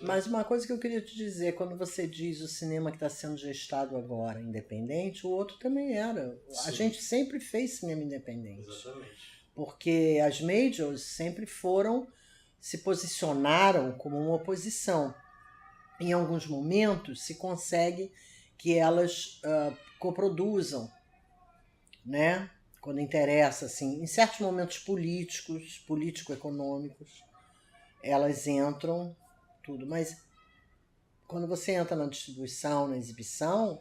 Mas uma coisa que eu queria te dizer, quando você diz o cinema que está sendo gestado agora, independente, o outro também era. A Sim, gente sempre fez cinema independente. exatamente. Porque as majors sempre se posicionaram como uma oposição. Em alguns momentos se consegue que elas coproduzam, né? Quando interessa, assim, em certos momentos políticos, político-econômicos, elas entram, tudo. Mas quando você entra na distribuição, na exibição,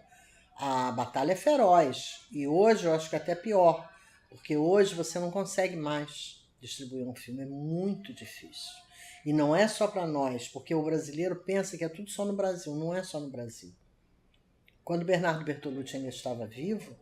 a batalha é feroz. E hoje eu acho que é até pior, porque hoje você não consegue mais distribuir um filme, é muito difícil. E não é só para nós, porque o brasileiro pensa que é tudo só no Brasil, não é só no Brasil. Quando Bernardo Bertolucci ainda estava vivo,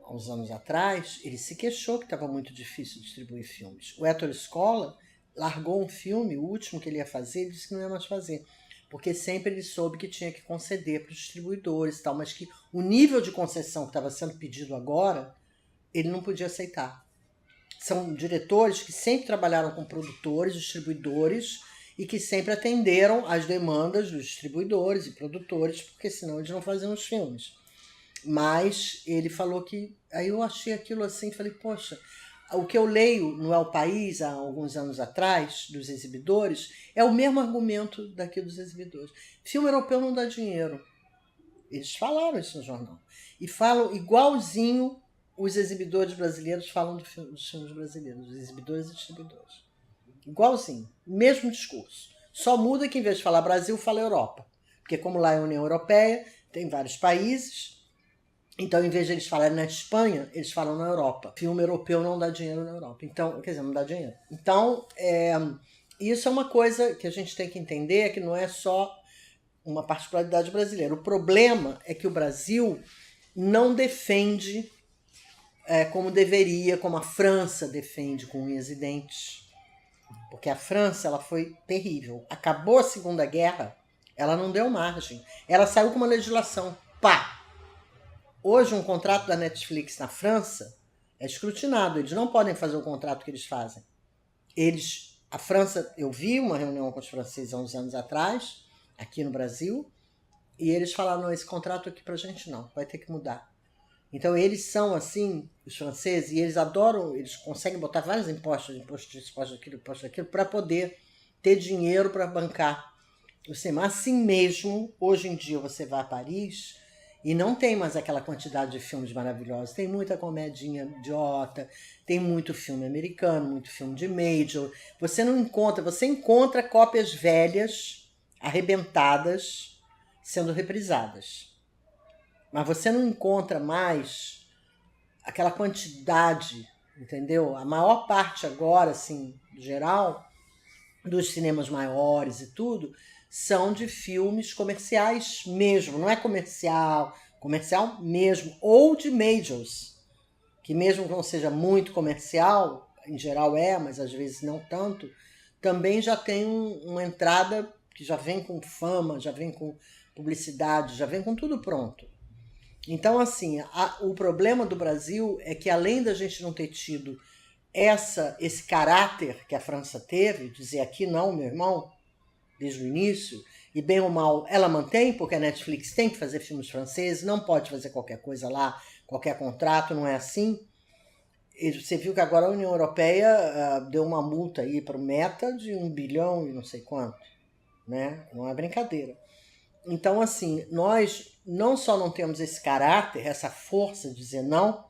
há uns anos atrás, ele se queixou que estava muito difícil distribuir filmes. O Ettore Scola largou um filme, o último que ele ia fazer, ele disse que não ia mais fazer, porque sempre ele soube que tinha que conceder para os distribuidores e tal, mas que o nível de concessão que estava sendo pedido agora, ele não podia aceitar. São diretores que sempre trabalharam com produtores, distribuidores, e que sempre atenderam às demandas dos distribuidores e produtores, porque senão eles não faziam os filmes. Mas ele falou que... Aí eu achei aquilo assim, falei, poxa, o que eu leio no El País, há alguns anos atrás, dos exibidores, é o mesmo argumento daqui dos exibidores. Filme europeu não dá dinheiro. Eles falaram isso no jornal. E falam igualzinho os exibidores brasileiros falam dos filmes brasileiros, os exibidores e distribuidores. Igualzinho, mesmo discurso. Só muda que em vez de falar Brasil, fala Europa. Porque como lá é a União Europeia, tem vários países, então em vez de eles falarem na Espanha, eles falam na Europa. Filme europeu não dá dinheiro na Europa. Então, quer dizer, não dá dinheiro. Então, isso é uma coisa que a gente tem que entender, que não é só uma particularidade brasileira. O problema é que o Brasil não defende como deveria, como a França defende com unhas e dentes. Porque a França ela foi terrível. Acabou a Segunda Guerra, ela não deu margem. Ela saiu com uma legislação. Pá! Hoje um contrato da Netflix na França é escrutinado. Eles não podem fazer o contrato que eles fazem. A França, eu vi uma reunião com os franceses há uns anos atrás, aqui no Brasil, e eles falaram, não, esse contrato aqui pra gente não, vai ter que mudar. Então eles são assim, os franceses, e eles adoram, eles conseguem botar vários impostos, imposto disso, imposto daquilo, para poder ter dinheiro para bancar o cinema. Assim mesmo, hoje em dia você vai a Paris e não tem mais aquela quantidade de filmes maravilhosos. Tem muita comedinha idiota, tem muito filme americano, muito filme de major. Você encontra cópias velhas, arrebentadas, sendo reprisadas. Mas você não encontra mais aquela quantidade, entendeu? A maior parte agora, assim, no geral, dos cinemas maiores e tudo, são de filmes comerciais mesmo. Não é comercial mesmo, ou de majors, que mesmo que não seja muito comercial, em geral mas às vezes não tanto, também já tem uma entrada que já vem com fama, já vem com publicidade, já vem com tudo pronto. Então, assim, o problema do Brasil é que, além da gente não ter tido esse caráter que a França teve, dizer aqui não, meu irmão, desde o início, e bem ou mal ela mantém, porque a Netflix tem que fazer filmes franceses, não pode fazer qualquer coisa lá, qualquer contrato, não é assim. E você viu que agora a União Europeia deu uma multa aí para o Meta de 1 bilhão e não sei quanto, né? Não é brincadeira. Então, assim, nós não só não temos esse caráter, essa força de dizer não,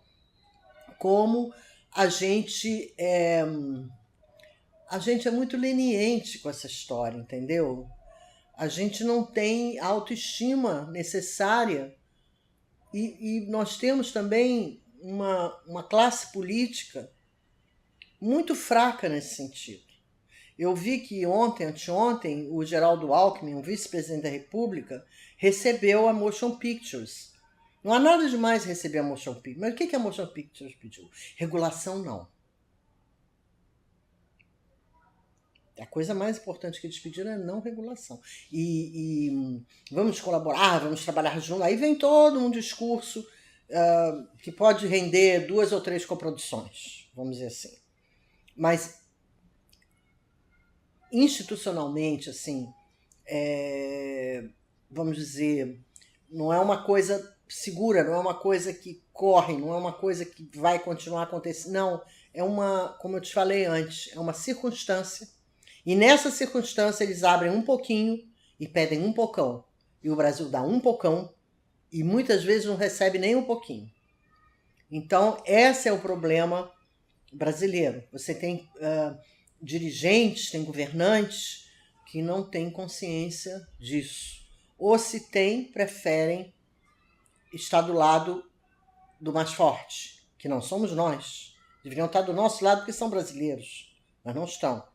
como a gente é muito leniente com essa história, entendeu? A gente não tem a autoestima necessária e nós temos também uma classe política muito fraca nesse sentido. Eu vi que anteontem, o Geraldo Alckmin, o vice-presidente da República, recebeu a Motion Pictures. Não há nada de mais receber a Motion Pictures. Mas o que a Motion Pictures pediu? Regulação não. A coisa mais importante que eles pediram é não regulação. E vamos colaborar, vamos trabalhar junto. Aí vem todo um discurso que pode render 2 ou 3 coproduções, vamos dizer assim. Mas institucionalmente, assim, vamos dizer, não é uma coisa segura, não é uma coisa que corre, não é uma coisa que vai continuar acontecendo. Não, é uma, como eu te falei antes, é uma circunstância. E nessa circunstância eles abrem um pouquinho e pedem um pocão. E o Brasil dá um pocão e muitas vezes não recebe nem um pouquinho. Então, esse é o problema brasileiro. Você tem dirigentes, tem governantes que não têm consciência disso. Ou se tem, preferem estar do lado do mais forte, que não somos nós. Deveriam estar do nosso lado porque são brasileiros, mas não estão.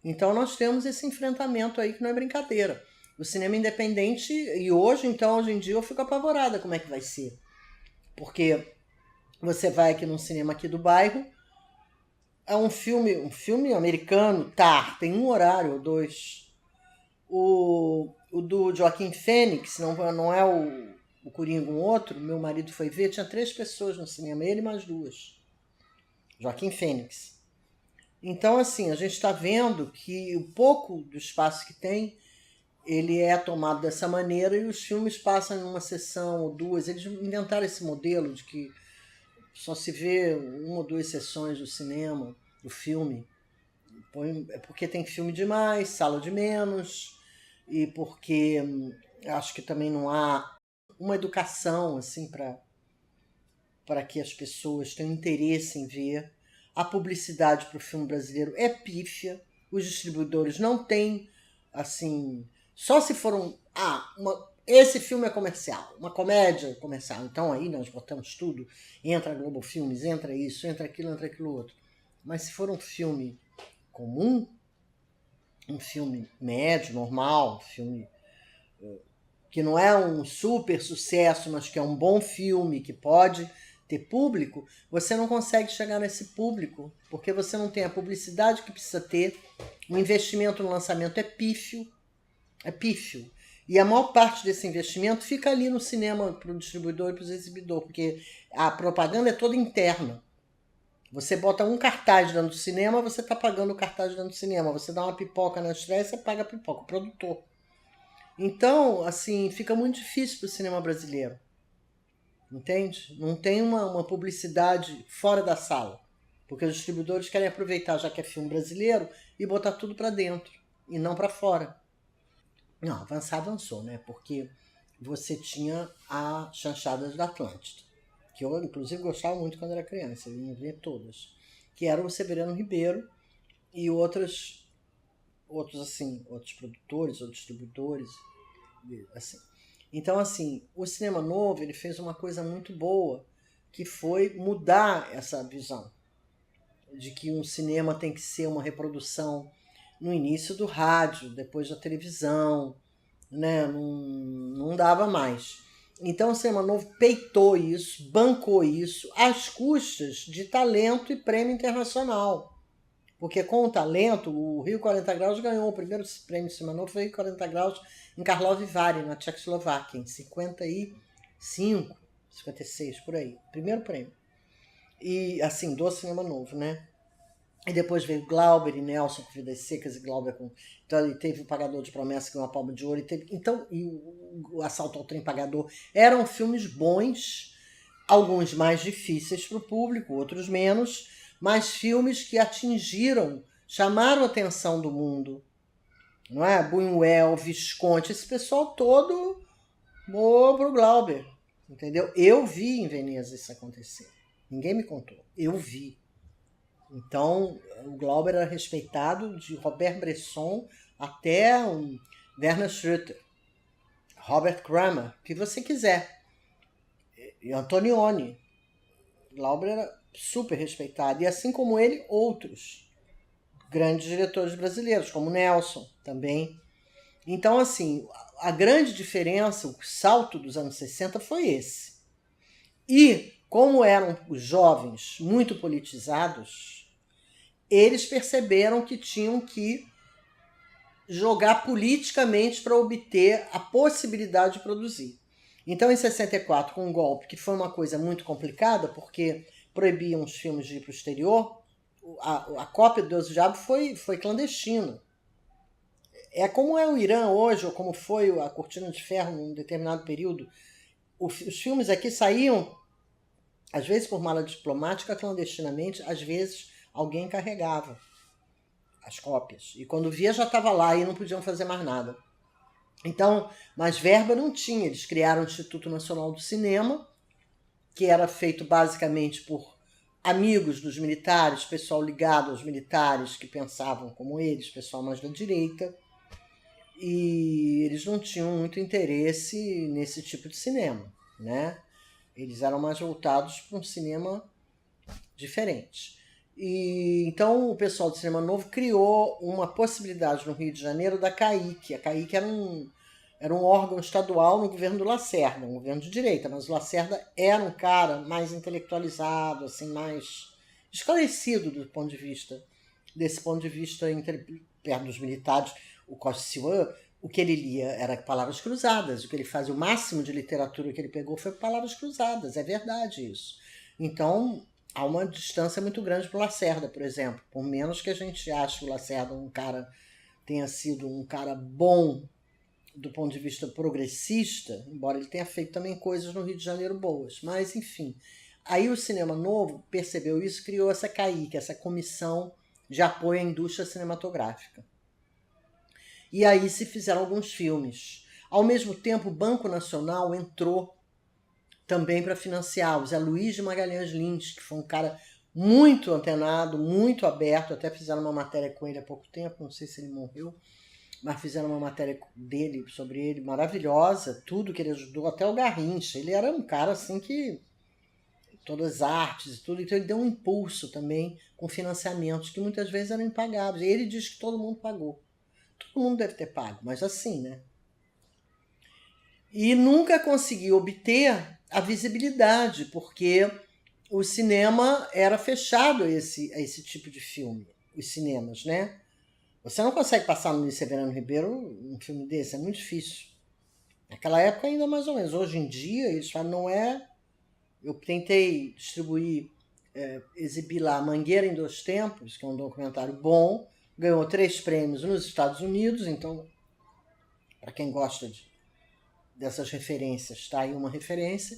Então nós temos esse enfrentamento aí que não é brincadeira. O cinema independente, e hoje em dia eu fico apavorada como é que vai ser. Porque você vai aqui num cinema aqui do bairro, é um filme americano, tem um horário ou dois. O do Joaquim Fênix, não é o Coringa, um outro, meu marido foi ver, tinha 3 pessoas no cinema, ele mais 2. Joaquim Fênix. Então, assim, a gente está vendo que o pouco do espaço que tem, ele é tomado dessa maneira e os filmes passam em uma sessão ou duas. Eles inventaram esse modelo de que só se vê 1 ou 2 sessões do cinema, do filme. É porque tem filme demais, sala de menos, e porque acho que também não há uma educação assim para que as pessoas tenham interesse em ver. A publicidade para o filme brasileiro é pífia, os distribuidores não têm, assim, só se for esse filme é comercial, uma comédia comercial, então aí nós botamos tudo, entra Globo Filmes, entra isso, entra aquilo outro. Mas se for um filme comum, um filme médio, normal, um filme que não é um super sucesso, mas que é um bom filme, que pode ter público, você não consegue chegar nesse público, porque você não tem a publicidade que precisa ter, o investimento no lançamento é pífio, e a maior parte desse investimento fica ali no cinema para o distribuidor e para o exibidor, porque a propaganda é toda interna. Você bota um cartaz dentro do cinema, você está pagando o cartaz dentro do cinema. Você dá uma pipoca na estreia, você paga a pipoca, o produtor. Então, assim, fica muito difícil para o cinema brasileiro. Entende? Não tem uma publicidade fora da sala. Porque os distribuidores querem aproveitar, já que é filme brasileiro, e botar tudo para dentro, e não para fora. Não, avançou, né? Porque você tinha a Chanchadas da Atlântida, que eu, inclusive, gostava muito quando era criança, eu ia ver todas, que eram o Severiano Ribeiro e outros produtores ou distribuidores, assim. Então, assim, o Cinema Novo, ele fez uma coisa muito boa, que foi mudar essa visão de que um cinema tem que ser uma reprodução no início do rádio, depois da televisão, né? Não dava mais. Então o Cinema Novo peitou isso, bancou isso, às custas de talento e prêmio internacional. Porque com o talento, o Rio 40 Graus ganhou o primeiro prêmio de Cinema Novo, foi Rio 40 Graus em Karlovy Vary, na Tchecoslováquia, em 55, 56, por aí. Primeiro prêmio. E assim, do Cinema Novo, né? E depois veio Glauber e Nelson com Vidas Secas e Glauber com... Então ele teve o Pagador de Promessa com uma Palma de Ouro. E o Assalto ao Trem Pagador. Eram filmes bons, alguns mais difíceis para o público, outros menos, mas filmes que atingiram, chamaram a atenção do mundo. Não é? Buñuel, Visconti, esse pessoal todo morreu pro Glauber. Entendeu? Eu vi em Veneza isso acontecer. Ninguém me contou. Eu vi. Então, o Glauber era respeitado de Robert Bresson até Werner Schröter, Robert Kramer, o que você quiser. E Antonioni. Glauber era super respeitado. E assim como ele, outros grandes diretores brasileiros, como Nelson também. Então, assim, a grande diferença, o salto dos anos 60 foi esse. E, como eram os jovens muito politizados, eles perceberam que tinham que jogar politicamente para obter a possibilidade de produzir. Então, em 64, com um golpe, que foi uma coisa muito complicada, porque proibiam os filmes de ir para o exterior, a cópia do Deus e o Diabo foi clandestina. É como é o Irã hoje, ou como foi a Cortina de Ferro num determinado período. Os filmes aqui saíam, às vezes por mala diplomática, clandestinamente, às vezes alguém carregava as cópias. E quando via já estava lá e não podiam fazer mais nada. Então, mas verba não tinha. Eles criaram o Instituto Nacional do Cinema, que era feito basicamente por amigos dos militares, pessoal ligado aos militares que pensavam como eles, pessoal mais da direita. E eles não tinham muito interesse nesse tipo de cinema, né? Eles eram mais voltados para um cinema diferente. E então o pessoal do Cinema Novo criou uma possibilidade no Rio de Janeiro da CAIC. A CAIC era um órgão estadual no governo do Lacerda, um governo de direita, mas o Lacerda era um cara mais intelectualizado, assim, mais esclarecido desse ponto de vista perto dos militares. O Costa Silva, o que ele lia era palavras cruzadas, o que ele fazia, o máximo de literatura que ele pegou foi palavras cruzadas, é verdade isso. Então, há uma distância muito grande para o Lacerda, por exemplo. Por menos que a gente ache que o Lacerda tenha sido um cara bom do ponto de vista progressista, embora ele tenha feito também coisas no Rio de Janeiro boas. Mas, enfim, aí o Cinema Novo percebeu isso, criou essa CAIC, essa Comissão de Apoio à Indústria Cinematográfica. E aí se fizeram alguns filmes. Ao mesmo tempo, o Banco Nacional entrou também para financiar o Zé Luiz de Magalhães Lins, que foi um cara muito antenado, muito aberto. Até fizeram uma matéria com ele há pouco tempo, não sei se ele morreu, mas fizeram uma matéria dele, sobre ele, maravilhosa, tudo que ele ajudou, até o Garrincha. Ele era um cara assim que todas as artes e tudo, então ele deu um impulso também com financiamentos que muitas vezes eram impagáveis. E ele diz que todo mundo pagou. Todo mundo deve ter pago, mas assim, né? E nunca conseguiu obter a visibilidade, porque o cinema era fechado a esse tipo de filme, os cinemas, né? Você não consegue passar no Luiz Severino Ribeiro um filme desse, é muito difícil. Naquela época ainda mais ou menos. Hoje em dia eles falam, não é... Eu tentei distribuir, exibir lá Mangueira em Dois Tempos, que é um documentário bom, ganhou 3 prêmios nos Estados Unidos, então, para quem gosta dessas referências, está aí uma referência.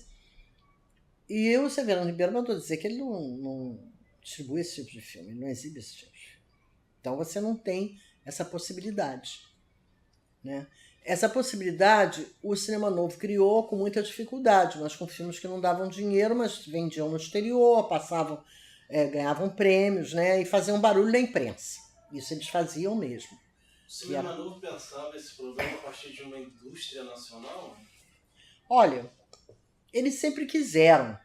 E o Severino Ribeiro mandou dizer que ele não distribui esse tipo de filme, ele não exibe esse tipo de filme. Então você não tem essa possibilidade, né? Essa possibilidade o Cinema Novo criou com muita dificuldade, mas com filmes que não davam dinheiro, mas vendiam no exterior, passavam, ganhavam prêmios, né? E faziam barulho na imprensa. Isso eles faziam mesmo. O Cinema Novo pensava esse problema a partir de uma indústria nacional? Olha, eles sempre quiseram,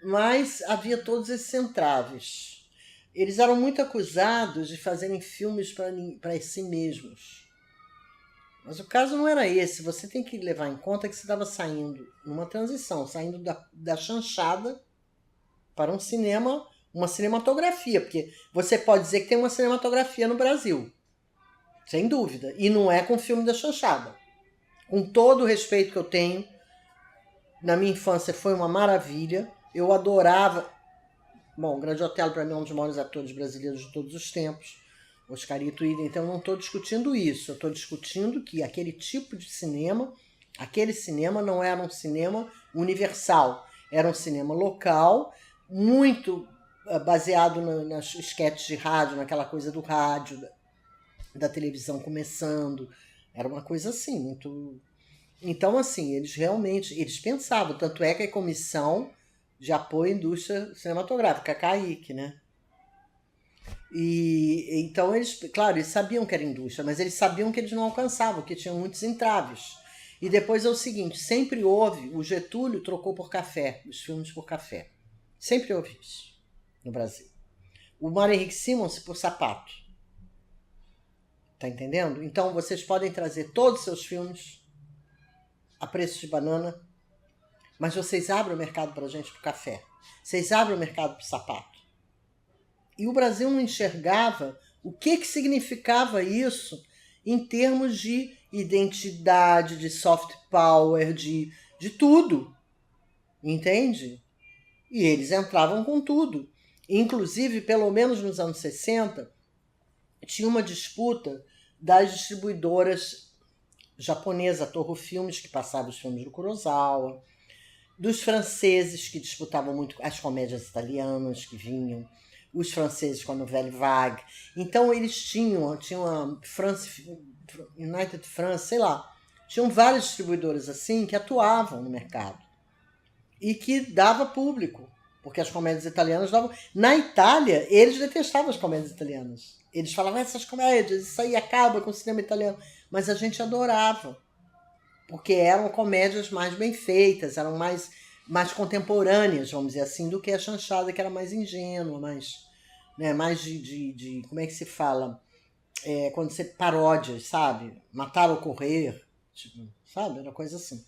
mas havia todos esses entraves. Eles eram muito acusados de fazerem filmes para si mesmos. Mas o caso não era esse. Você tem que levar em conta que você estava saindo numa transição, saindo da chanchada para um cinema, uma cinematografia, porque você pode dizer que tem uma cinematografia no Brasil, sem dúvida, e não é com o filme da chanchada. Com todo o respeito que eu tenho, na minha infância foi uma maravilha, eu adorava. Bom, o Grande Otelo para mim é um dos maiores atores brasileiros de todos os tempos, Oscarito Idem, então eu não estou discutindo isso, eu estou discutindo que aquele tipo de cinema, aquele cinema não era um cinema universal, era um cinema local, muito baseado nas esquetes de rádio, naquela coisa do rádio, da televisão começando, era uma coisa assim, muito... Então, assim, eles pensavam, tanto é que a Comissão de Apoio à Indústria Cinematográfica, a CAIC, né? E então claro, eles sabiam que era indústria, mas eles sabiam que eles não alcançavam, que tinham muitos entraves. E depois é o seguinte, sempre houve, o Getúlio trocou por café, os filmes por café. Sempre houve isso no Brasil. O Mário Henrique Simons por sapato. Tá entendendo? Então vocês podem trazer todos os seus filmes a preço de banana, mas vocês abrem o mercado pra gente pro café. Vocês abrem o mercado pro sapato. E o Brasil não enxergava o que significava isso em termos de identidade, de soft power, de tudo. Entende? E eles entravam com tudo. Inclusive, pelo menos nos anos 60, tinha uma disputa das distribuidoras japonesas, a Toho Filmes, que passava os filmes do Kurosawa, dos franceses, que disputavam muito as comédias italianas que vinham, os franceses com a Nouvelle Vague. Então eles tinham a United France, sei lá, tinham várias distribuidoras assim que atuavam no mercado e que dava público, porque as comédias italianas davam... Na Itália, eles detestavam as comédias italianas. Eles falavam, essas comédias, isso aí acaba com o cinema italiano. Mas a gente adorava, porque eram comédias mais bem feitas, eram mais contemporâneas, vamos dizer assim, do que a chanchada, que era mais ingênua, mais de como é que se fala? Quando você paródias, sabe? Matar ou correr, tipo, sabe? Era coisa assim.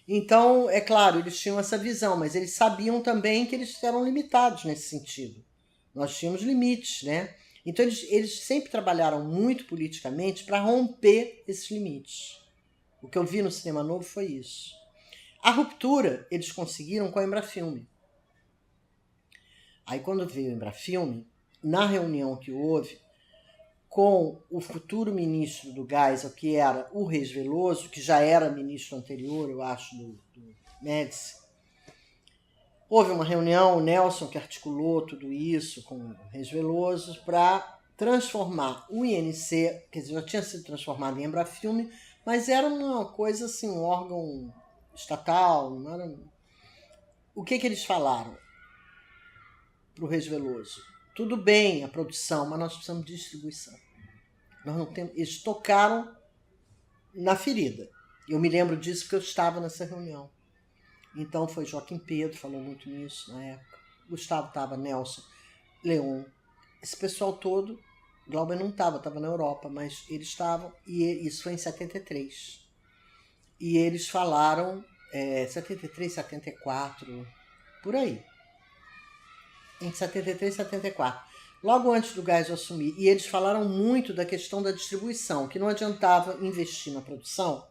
Então, é claro, eles tinham essa visão, mas eles sabiam também que eles eram limitados nesse sentido. Nós tínhamos limites, né? Então, eles sempre trabalharam muito politicamente para romper esses limites. O que eu vi no Cinema Novo foi isso. A ruptura eles conseguiram com a Embrafilme. Aí, quando veio a Embrafilme, na reunião que houve com o futuro ministro do Geisel, que era o Reis Veloso, que já era ministro anterior, eu acho, do Médici. Houve uma reunião, o Nelson que articulou tudo isso com o Reis Veloso para transformar o INC, quer dizer, já tinha sido transformado em Embrafilme, mas era uma coisa assim, um órgão estatal, não era... O que eles falaram para o Reis Veloso? Tudo bem a produção, mas nós precisamos de distribuição. Nós não temos... Eles tocaram na ferida. Eu me lembro disso porque eu estava nessa reunião. Então foi Joaquim Pedro, falou muito nisso na época. Gustavo estava, Nelson, Leon. Esse pessoal todo, Glauber não estava na Europa, mas eles estavam, e isso foi em 73. E eles falaram, 73, 74, por aí. Em 73, 74. Logo antes do Geisel assumir. E eles falaram muito da questão da distribuição, que não adiantava investir na produção,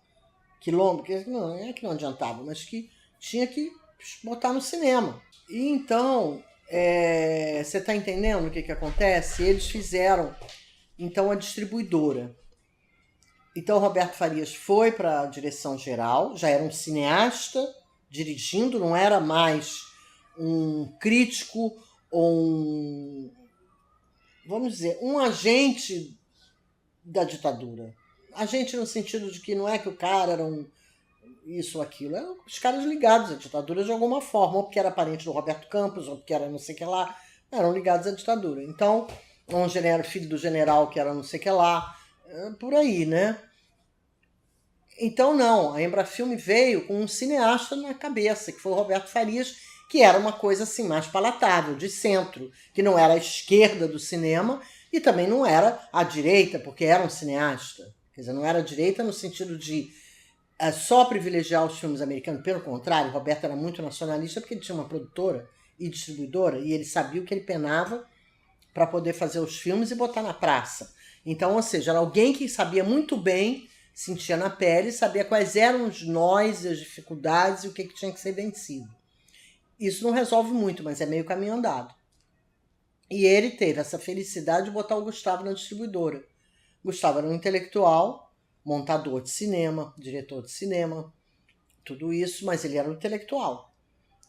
quilombo, que não é que não adiantava, mas que tinha que botar no cinema. E então, você está entendendo o que acontece? Eles fizeram, então, a distribuidora. Então, o Roberto Farias foi para a direção geral, já era um cineasta dirigindo, não era mais um crítico ou vamos dizer, um agente da ditadura. Agente no sentido de que não é que o cara era isso ou aquilo, eram os caras ligados à ditadura de alguma forma, ou porque era parente do Roberto Campos, ou porque era não sei o que lá, eram ligados à ditadura. Então, filho do general que era não sei o que lá, por aí, né? Então, não, a Embrafilme veio com um cineasta na cabeça, que foi o Roberto Farias, que era uma coisa assim mais palatável, de centro, que não era a esquerda do cinema e também não era a direita, porque era um cineasta. Quer dizer, não era a direita no sentido de só privilegiar os filmes americanos. Pelo contrário, o Roberto era muito nacionalista porque ele tinha uma produtora e distribuidora e ele sabia o que ele penava para poder fazer os filmes e botar na praça. Então, ou seja, era alguém que sabia muito bem, sentia na pele, sabia quais eram os nós, as dificuldades e o que tinha que ser vencido. Isso não resolve muito, mas é meio caminho andado. E ele teve essa felicidade de botar o Gustavo na distribuidora. Gustavo era um intelectual, montador de cinema, diretor de cinema, tudo isso, mas ele era um intelectual.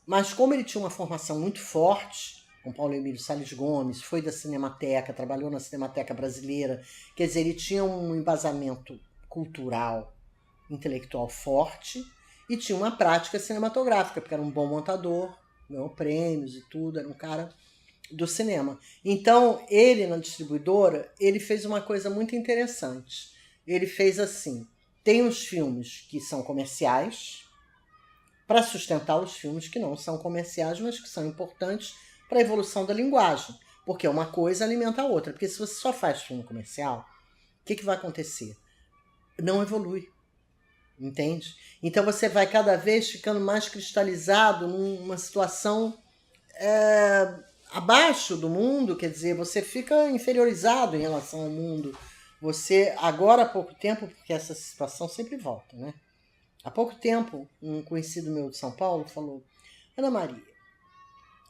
Mas como ele tinha uma formação muito forte, com Paulo Emílio Salles Gomes, foi da Cinemateca, trabalhou na Cinemateca Brasileira, quer dizer, ele tinha um embasamento cultural, intelectual forte e tinha uma prática cinematográfica, porque era um bom montador, ganhou prêmios e tudo, era um cara do cinema. Então, ele na distribuidora, ele fez uma coisa muito interessante. Ele fez assim, tem os filmes que são comerciais, para sustentar os filmes que não são comerciais, mas que são importantes para a evolução da linguagem, porque uma coisa alimenta a outra, porque se você só faz filme comercial, o que vai acontecer? Não evolui. Entende? Então você vai cada vez ficando mais cristalizado numa situação abaixo do mundo, quer dizer, você fica inferiorizado em relação ao mundo. Você, agora há pouco tempo, porque essa situação sempre volta, né? Há pouco tempo, um conhecido meu de São Paulo falou: Ana Maria,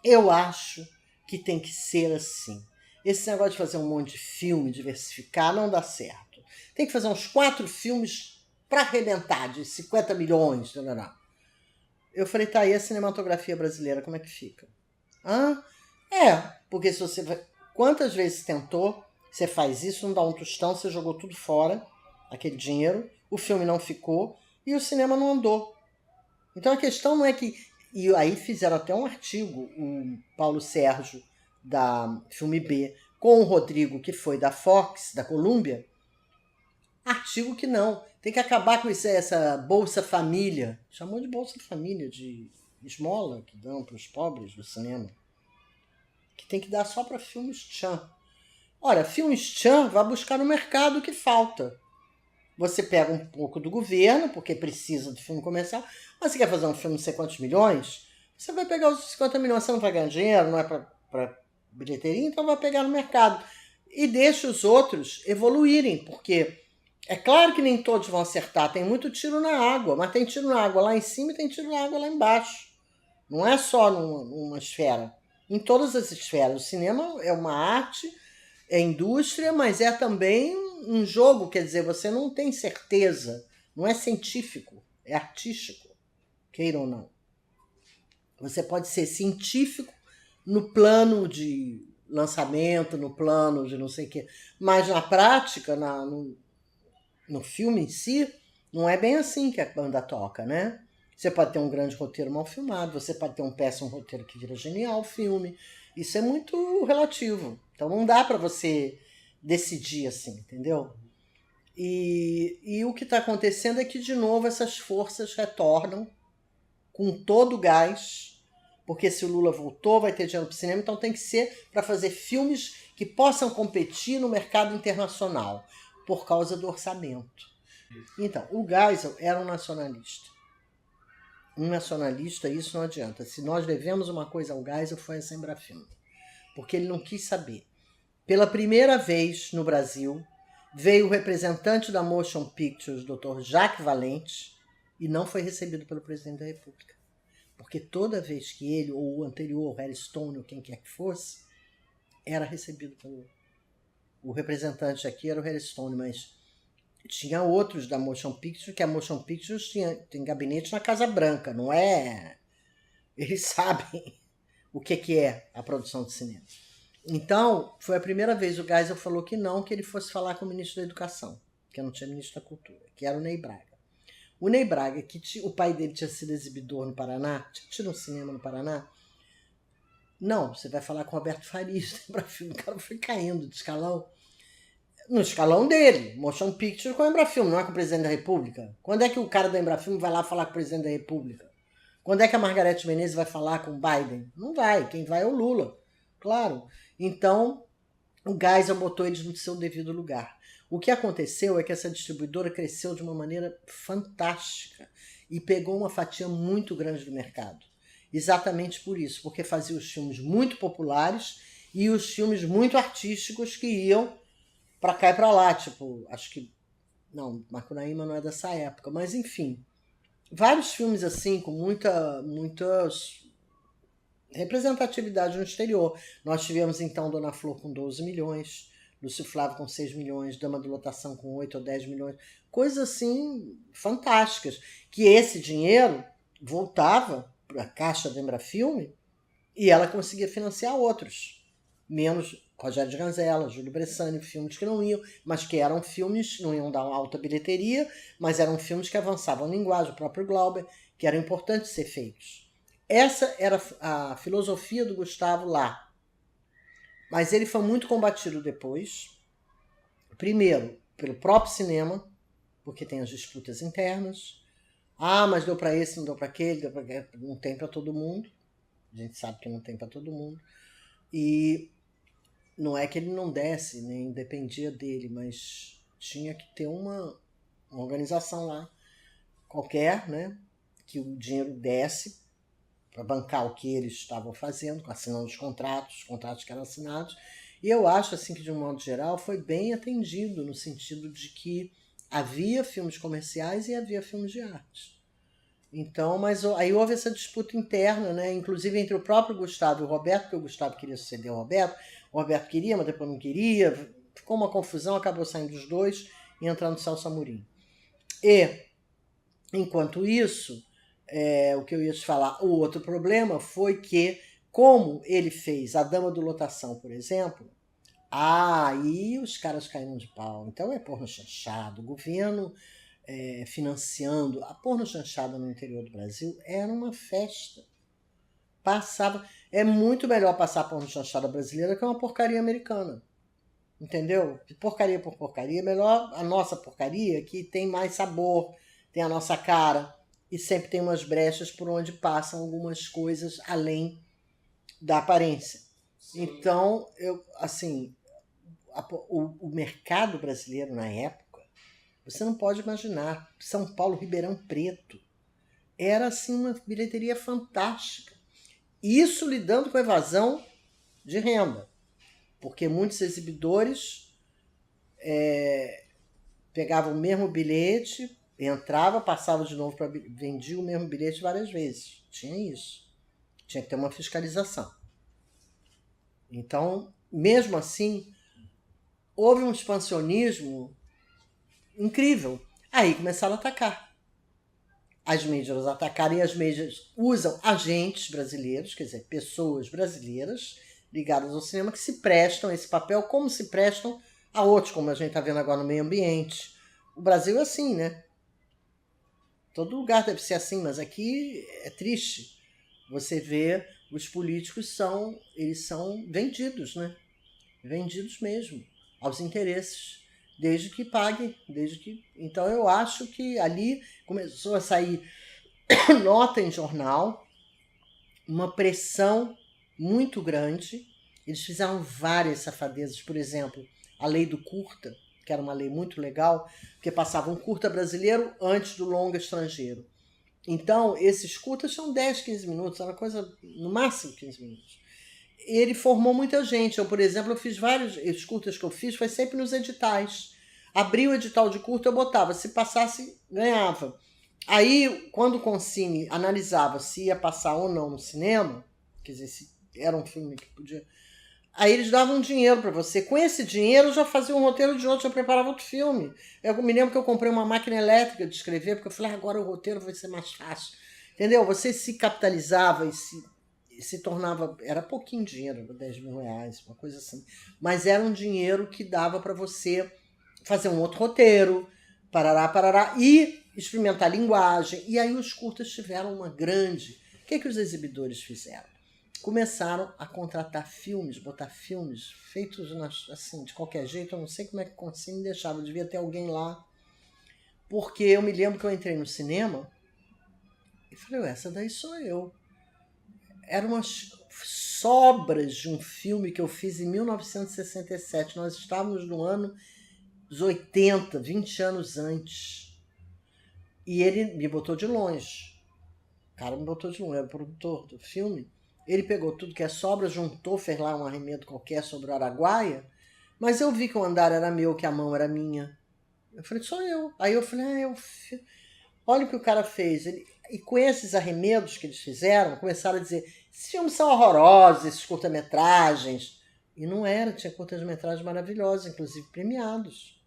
eu acho que tem que ser assim. Esse negócio de fazer um monte de filme, diversificar, não dá certo. tem que fazer uns 4 filmes para arrebentar, de 50 milhões. Não. Eu falei, tá, e a cinematografia brasileira, como é que fica? Porque se você vai... Quantas vezes tentou, você faz isso, não dá um tostão, você jogou tudo fora, aquele dinheiro, o filme não ficou e o cinema não andou. Então a questão não é que... E aí fizeram até um artigo, o Paulo Sérgio, da Filme B, com o Rodrigo, que foi da Fox, da Columbia, artigo que não. Tem que acabar com essa Bolsa Família. Chamou de Bolsa Família, de esmola que dão para os pobres do cinema. Que tem que dar só para filmes tchan. Ora, filmes tchan vai buscar no mercado que falta. Você pega um pouco do governo, porque precisa do filme comercial, mas você quer fazer um filme de sei quantos milhões, você vai pegar os 50 milhões, você não vai ganhar dinheiro, não é para bilheteria, então vai pegar no mercado. E deixa os outros evoluírem, porque é claro que nem todos vão acertar, tem muito tiro na água, mas tem tiro na água lá em cima e tem tiro na água lá embaixo. Não é só numa esfera. Em todas as esferas. O cinema é uma arte, é indústria, mas é também um jogo, quer dizer, você não tem certeza, não é científico, é artístico, queira ou não. Você pode ser científico no plano de lançamento, no plano de não sei o quê, mas na prática, no filme em si, não é bem assim que a banda toca, né? Você pode ter um grande roteiro mal filmado, você pode ter um péssimo roteiro que vira genial o filme. Isso é muito relativo. Então não dá para você decidir assim, entendeu? E o que está acontecendo é que, de novo, essas forças retornam com todo o gás, porque se o Lula voltou, vai ter dinheiro para o cinema, então tem que ser para fazer filmes que possam competir no mercado internacional, por causa do orçamento. Então, o Geisel era um nacionalista. Um nacionalista, isso não adianta. Se nós devemos uma coisa ao Geisel, foi a Sembrafilme. Porque ele não quis saber. Pela primeira vez no Brasil, veio o representante da Motion Pictures, Dr. Jacques Valente, e não foi recebido pelo presidente da República. Porque toda vez que ele, ou o anterior, o Harry Stone, ou quem quer que fosse, era recebido pelo... O representante aqui era o Harry Stone, mas tinha outros da Motion Pictures, que a Motion Pictures tem gabinete na Casa Branca, não é... Eles sabem o que é a produção de cinema. Então, foi a primeira vez o Geisel falou que não, que ele fosse falar com o ministro da Educação, que não tinha ministro da Cultura, que era o Ney Braga. O Ney Braga, o pai dele tinha sido exibidor no Paraná, tinha tido um cinema no Paraná. Não, você vai falar com o Roberto Farias, o cara foi caindo de escalão. No escalão dele, Motion Picture com o Embrafilme, não é com o presidente da República. Quando é que o cara do Embrafilme vai lá falar com o presidente da República? Quando é que a Margareth Menezes vai falar com o Biden? Não vai, quem vai é o Lula, claro. Então, o Geisel botou eles no seu devido lugar. O que aconteceu é que essa distribuidora cresceu de uma maneira fantástica e pegou uma fatia muito grande do mercado. Exatamente por isso, porque fazia os filmes muito populares e os filmes muito artísticos que iam para cá e para lá, tipo, acho que... Não, Macunaíma não é dessa época, mas enfim. Vários filmes assim, com muitas representatividade no exterior. Nós tivemos então Dona Flor com 12 milhões, Lúcio Flávio com 6 milhões, Dama de Lotação com 8 ou 10 milhões. Coisas assim fantásticas. Que esse dinheiro voltava para a caixa da Embrafilme e ela conseguia financiar outros. Menos Rogério de Ganzella, Júlio Bressani, filmes que não iam, mas que eram filmes, não iam dar uma alta bilheteria, mas eram filmes que avançavam a linguagem, o próprio Glauber, que eram importantes ser feitos. Essa era a filosofia do Gustavo lá. Mas ele foi muito combatido depois. Primeiro, pelo próprio cinema, porque tem as disputas internas. Ah, mas deu para esse, não deu para aquele, deu pra... não tem para todo mundo. A gente sabe que não tem para todo mundo. E não é que ele não desse, nem dependia dele, mas tinha que ter uma organização lá qualquer, né, que o dinheiro desse para bancar o que eles estavam fazendo, assinando os contratos que eram assinados. E eu acho assim que, de um modo geral, foi bem atendido, no sentido de que havia filmes comerciais e havia filmes de arte. Então, mas aí houve essa disputa interna, né? Inclusive entre o próprio Gustavo e o Roberto, porque o Gustavo queria suceder o Roberto queria, mas depois não queria, ficou uma confusão, acabou saindo dos dois, e entrar no Celso Amorim. E, enquanto isso, o que eu ia te falar, o outro problema foi que, como ele fez A Dama do Lotação, por exemplo, aí os caras caíram de pau. Então é porno chanchado, o governo financiando. A porno chanchada no interior do Brasil era uma festa. Passava. É muito melhor passar porno chanchada brasileira que uma porcaria americana. Entendeu? De porcaria por porcaria, é melhor a nossa porcaria, que tem mais sabor, tem a nossa cara, e sempre tem umas brechas por onde passam algumas coisas além da aparência. Sim. Então, o mercado brasileiro na época, você não pode imaginar. São Paulo, Ribeirão Preto, era assim uma bilheteria fantástica. Isso lidando com a evasão de renda, porque muitos exibidores pegavam o mesmo bilhete, entrava, passava de novo, vendia o mesmo bilhete várias vezes. Tinha isso. Tinha que ter uma fiscalização. Então, mesmo assim, houve um expansionismo incrível. Aí começaram a atacar. As mídias atacaram, e as mídias usam agentes brasileiros, quer dizer, pessoas brasileiras ligadas ao cinema que se prestam a esse papel, como se prestam a outros, como a gente está vendo agora no meio ambiente. O Brasil é assim, né? Todo lugar deve ser assim, mas aqui é triste. Você vê, os políticos eles são vendidos, né? Vendidos mesmo, aos interesses. Desde que pague, Então eu acho que ali começou a sair nota em jornal, uma pressão muito grande. Eles fizeram várias safadezas, por exemplo, a lei do curta, que era uma lei muito legal, porque passava um curta brasileiro antes do longa estrangeiro. Então, esses curtas são 10, 15 minutos, é uma coisa, no máximo 15 minutos. Ele formou muita gente. Eu, por exemplo, eu fiz os curtas que eu fiz, foi sempre nos editais. Abri o edital de curta, eu botava, se passasse, ganhava. Aí, quando o Concini analisava se ia passar ou não no cinema, quer dizer, se era um filme que podia... Aí eles davam dinheiro para você. Com esse dinheiro eu já fazia um roteiro de outro, já preparava outro filme. Eu me lembro que eu comprei uma máquina elétrica de escrever, porque eu falei, agora o roteiro vai ser mais fácil. Entendeu? Você se capitalizava e se tornava... Era pouquinho dinheiro, 10 mil reais, uma coisa assim. Mas era um dinheiro que dava para você fazer um outro roteiro, parará, e experimentar a linguagem. E aí os curtas tiveram uma grande... O que os exibidores fizeram? Começaram a contratar filmes, botar filmes feitos assim, de qualquer jeito. Eu não sei como é que consigo me deixava, devia ter alguém lá. Porque eu me lembro que eu entrei no cinema e falei, essa daí sou eu. Eram umas sobras de um filme que eu fiz em 1967. Nós estávamos no ano dos 80, 20 anos antes. E ele me botou de longe. O cara me botou de longe, era o produtor do filme. Ele pegou tudo que é sobra, juntou, fez lá um arremedo qualquer sobre o Araguaia, mas eu vi que o andar era meu, que a mão era minha. Eu falei, sou eu. Aí eu falei, olha o que o cara fez. E com esses arremedos que eles fizeram, começaram a dizer, esses filmes são horrorosos, esses curta-metragens. E não era, tinha curta-metragens maravilhosos, inclusive premiados.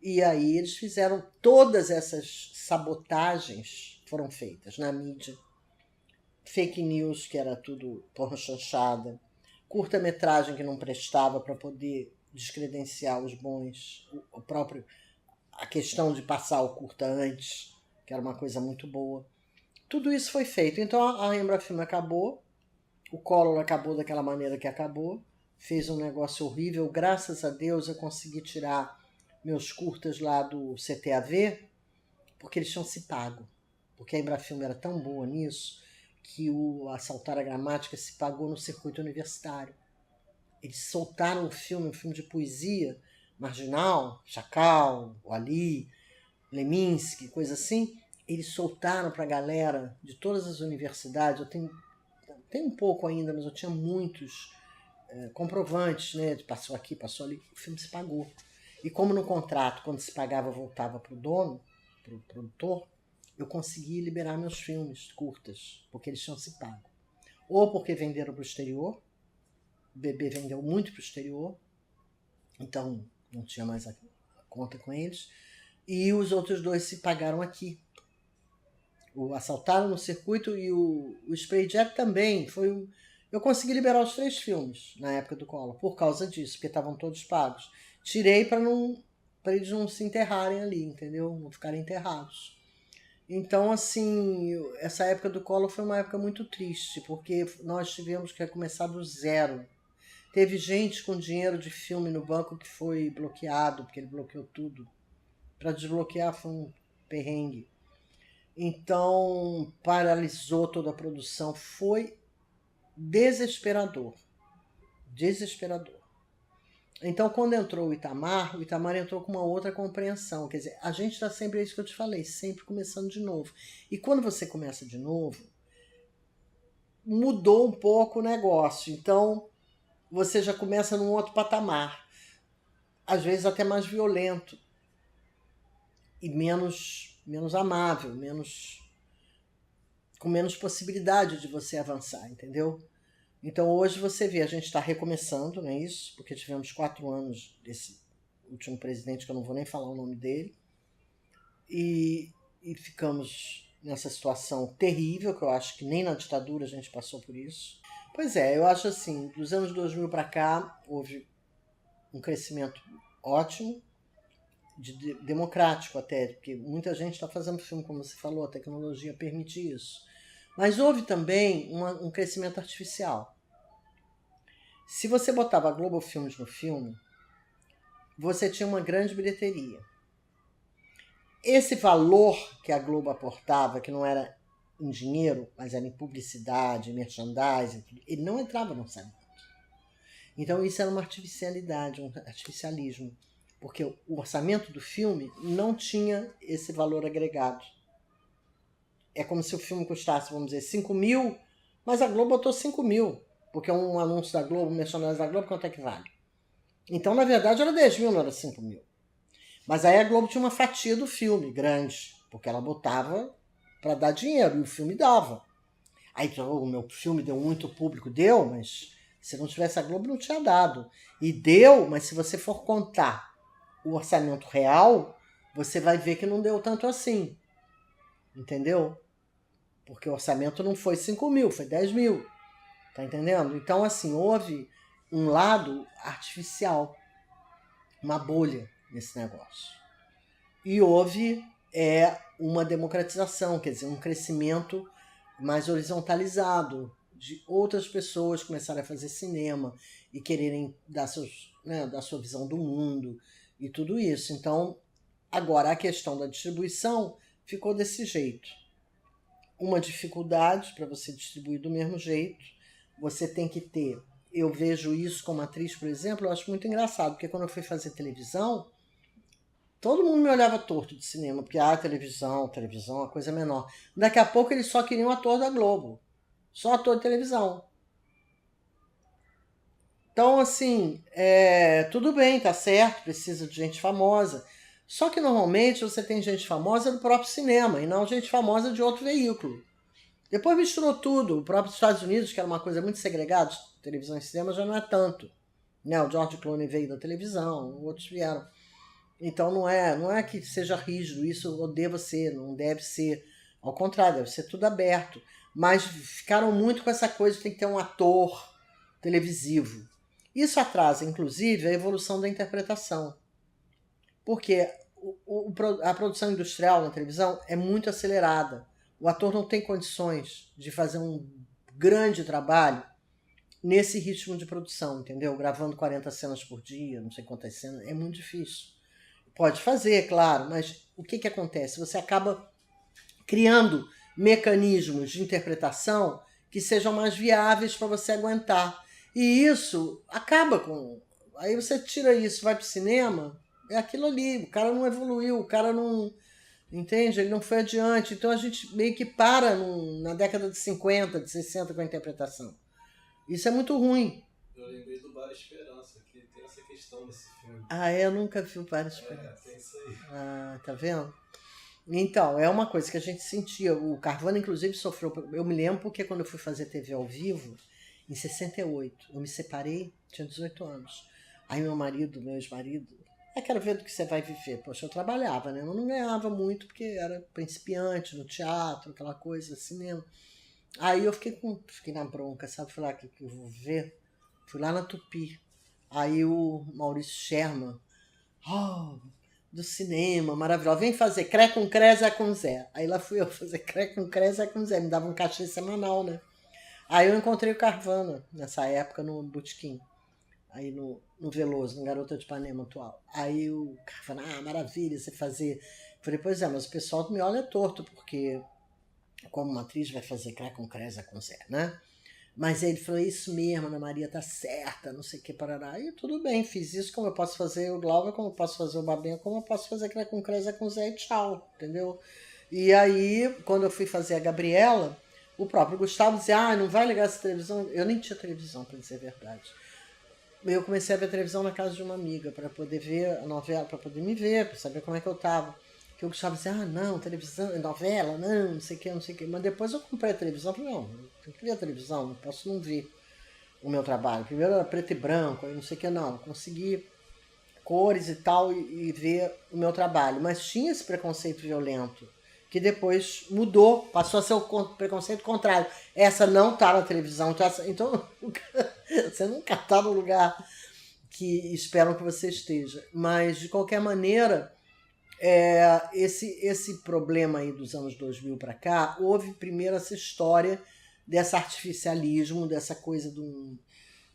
E aí eles fizeram todas essas sabotagens, foram feitas na mídia. Fake news, que era tudo porra chanchada, curta-metragem que não prestava para poder descredenciar os bons, a questão de passar o curta antes, que era uma coisa muito boa. Tudo isso foi feito. Então a Embrafilme acabou, o Collor acabou daquela maneira que acabou, fez um negócio horrível. Graças a Deus eu consegui tirar meus curtas lá do CTAV, porque eles tinham se pago. Porque a Embrafilme era tão boa nisso que o Assaltar a Gramática se pagou no circuito universitário. Eles soltaram um filme de poesia marginal, Chacal, o Ali, Leminski, coisa assim. Eles soltaram para a galera de todas as universidades. Eu tenho um pouco ainda, mas eu tinha muitos comprovantes, né? Passou aqui, passou ali. O filme se pagou. E como no contrato, quando se pagava, voltava para o dono, para o produtor, eu consegui liberar meus filmes curtas, porque eles tinham se pago. Ou porque venderam para o exterior, o bebê vendeu muito para o exterior, então não tinha mais a conta com eles. e os outros 2 se pagaram aqui. O Assaltaram no Circuito e o Spray Jet também. Eu consegui liberar os 3 filmes na época do Collor, por causa disso, porque estavam todos pagos. Tirei para eles não se enterrarem ali, entendeu? Não ficarem enterrados. Então, assim, essa época do Collor foi uma época muito triste, porque nós tivemos que recomeçar do zero. Teve gente com dinheiro de filme no banco que foi bloqueado, porque ele bloqueou tudo. Para desbloquear foi um perrengue. Então, paralisou toda a produção. Foi desesperador. Desesperador. Então, quando entrou o Itamar entrou com uma outra compreensão. Quer dizer, a gente está sempre, é isso que eu te falei, sempre começando de novo. E quando você começa de novo, mudou um pouco o negócio. Então, você já começa num outro patamar. Às vezes até mais violento. E menos amável, com menos possibilidade de você avançar, entendeu? Então hoje você vê, a gente está recomeçando, não é isso? Porque tivemos 4 anos desse último presidente, que eu não vou nem falar o nome dele, e ficamos nessa situação terrível, que eu acho que nem na ditadura a gente passou por isso. Pois é, eu acho assim, dos anos 2000 para cá, houve um crescimento ótimo, democrático até, porque muita gente está fazendo filme, como você falou, a tecnologia permite isso. Mas houve também um crescimento artificial. Se você botava a Globo Filmes no filme, você tinha uma grande bilheteria. Esse valor que a Globo aportava, que não era em dinheiro, mas era em publicidade, merchandising, ele não entrava no orçamento. Então isso era uma artificialidade, um artificialismo. Porque o orçamento do filme não tinha esse valor agregado. É como se o filme custasse, vamos dizer, 5 mil, mas a Globo botou 5 mil, porque um anúncio da Globo, um merchandising da Globo, quanto é que vale? Então, na verdade, era 10 mil, não era 5 mil. Mas aí a Globo tinha uma fatia do filme grande, porque ela botava para dar dinheiro, e o filme dava. Aí, o meu filme deu muito público, deu, mas se não tivesse a Globo, não tinha dado. E deu, mas se você for contar o orçamento real, você vai ver que não deu tanto assim. Entendeu? Porque o orçamento não foi 5 mil, foi 10 mil. Tá entendendo? Então, assim, houve um lado artificial, uma bolha nesse negócio. E houve uma democratização, quer dizer, um crescimento mais horizontalizado, de outras pessoas começarem a fazer cinema e quererem dar sua visão do mundo, e tudo isso. Então, agora a questão da distribuição ficou desse jeito. Uma dificuldade para você distribuir do mesmo jeito. Você tem que ter... Eu vejo isso como atriz, por exemplo, eu acho muito engraçado, porque quando eu fui fazer televisão, todo mundo me olhava torto de cinema, porque televisão é uma coisa menor. Daqui a pouco eles só queriam ator da Globo. Só ator de televisão. Então, assim, tudo bem, tá certo, precisa de gente famosa. Só que normalmente você tem gente famosa do próprio cinema e não gente famosa de outro veículo. Depois misturou tudo. O próprio Estados Unidos, que era uma coisa muito segregada, televisão e cinema já não é tanto. Né? O George Clooney veio da televisão, outros vieram. Então não é que seja rígido, isso deva ser, não deve ser. Ao contrário, deve ser tudo aberto. Mas ficaram muito com essa coisa de tem que ter um ator televisivo. Isso atrasa, inclusive, a evolução da interpretação. Porque a produção industrial na televisão é muito acelerada. O ator não tem condições de fazer um grande trabalho nesse ritmo de produção, entendeu? Gravando 40 cenas por dia, não sei quantas cenas, é muito difícil. Pode fazer, claro, mas o que acontece? Você acaba criando mecanismos de interpretação que sejam mais viáveis para você aguentar. E isso acaba com... Aí você tira isso, vai para o cinema, é aquilo ali, o cara não evoluiu, o cara não... Entende? Ele não foi adiante. Então a gente meio que para na década de 50, de 60 com a interpretação. Isso é muito ruim. Eu lembrei do Bar Esperança, que tem essa questão nesse filme. Eu nunca vi o Bar Esperança. Tem isso aí. Tá vendo? Então, é uma coisa que a gente sentia. O Carvana, inclusive, sofreu... Eu me lembro porque quando eu fui fazer TV ao vivo, em 68, eu me separei, tinha 18 anos. Aí meu ex-marido, Quero ver do que você vai viver. Poxa, eu trabalhava, né? Eu não ganhava muito porque era principiante no teatro, aquela coisa, cinema. Aí eu fiquei na bronca, sabe? Falei, que eu vou ver? Fui lá na Tupi. Aí o Maurício Sherman, do cinema, maravilhoso, vem fazer Cré com Cré, Zé com Zé. Aí lá fui eu fazer Cré com Cré, Zé com Zé. Me dava um cachê semanal, né? Aí eu encontrei o Carvana, nessa época, no Botequim. Aí no Veloso, no Garota de Ipanema atual. Aí o cara falou, maravilha, você fazer. Falei, pois é, mas o pessoal me olha torto, porque como uma atriz vai fazer Cré com Creza com Zé, né? Mas aí ele falou, isso mesmo, Ana Maria tá certa, não sei o que, parará. E tudo bem, fiz isso, como eu posso fazer o Glauber, como eu posso fazer o Babinha, como eu posso fazer Cré com Creza com Zé e tchau, entendeu? E aí, quando eu fui fazer a Gabriela, o próprio Gustavo dizia, não vai ligar essa televisão. Eu nem tinha televisão, pra dizer a verdade. Eu comecei a ver televisão na casa de uma amiga para poder ver a novela, para poder me ver, para saber como é que eu tava. Que eu gostava de dizer, não, televisão, novela, não sei o que, não sei o que. Mas depois eu comprei a televisão e falei, não, eu tenho que ver a televisão, não posso não ver o meu trabalho. Primeiro era preto e branco, aí não sei o que, não. Consegui cores e tal e ver o meu trabalho. Mas tinha esse preconceito violento, que depois mudou, passou a ser o preconceito contrário. Essa não tá na televisão, então você nunca tá no lugar que esperam que você esteja. Mas, de qualquer maneira, esse problema aí dos anos 2000 para cá, houve primeiro essa história desse artificialismo, dessa coisa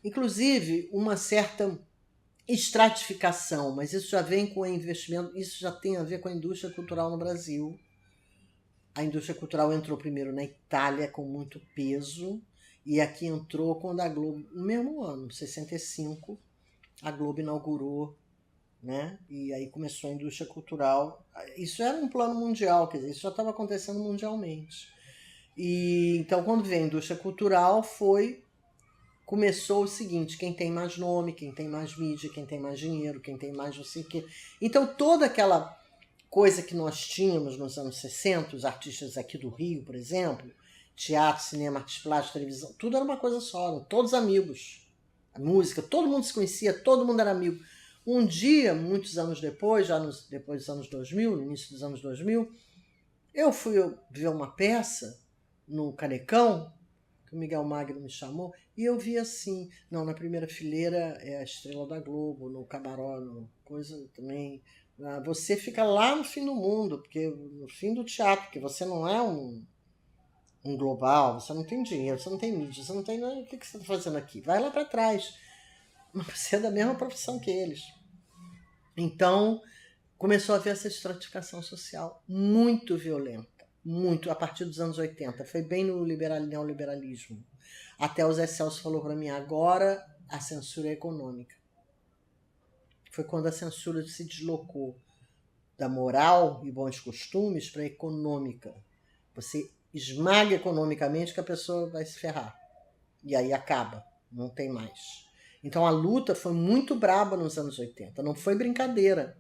inclusive, uma certa estratificação, mas isso já vem com o investimento, isso já tem a ver com a indústria cultural no Brasil. A indústria cultural entrou primeiro na Itália com muito peso e aqui entrou quando a Globo, no mesmo ano, 65, a Globo inaugurou, né? E aí começou a indústria cultural. Isso era um plano mundial, quer dizer, isso já estava acontecendo mundialmente. E então quando veio a indústria cultural começou o seguinte, quem tem mais nome, quem tem mais mídia, quem tem mais dinheiro, quem tem mais não sei o quê. Então toda aquela coisa que nós tínhamos nos anos 60, os artistas aqui do Rio, por exemplo, teatro, cinema, artes plásticas, televisão, tudo era uma coisa só, eram todos amigos. A música, todo mundo se conhecia, todo mundo era amigo. Um dia, muitos anos depois, depois dos anos 2000, no início dos anos 2000, eu fui ver uma peça no Canecão, que o Miguel Magno me chamou, e eu vi assim, não, na primeira fileira é a Estrela da Globo, no camarote, coisa também. Você fica lá no fim do mundo, porque no fim do teatro, porque você não é um global, você não tem dinheiro, você não tem mídia, você não tem nada. O que você está fazendo aqui? Vai lá para trás. Mas você é da mesma profissão que eles. Então, começou a haver essa estratificação social muito violenta, muito, a partir dos anos 80. Foi bem no neoliberalismo. Até o Zé Celso falou para mim, agora a censura é econômica. Foi quando a censura se deslocou da moral e bons costumes para a econômica. Você esmaga economicamente que a pessoa vai se ferrar. E aí acaba, não tem mais. Então a luta foi muito braba nos anos 80, não foi brincadeira.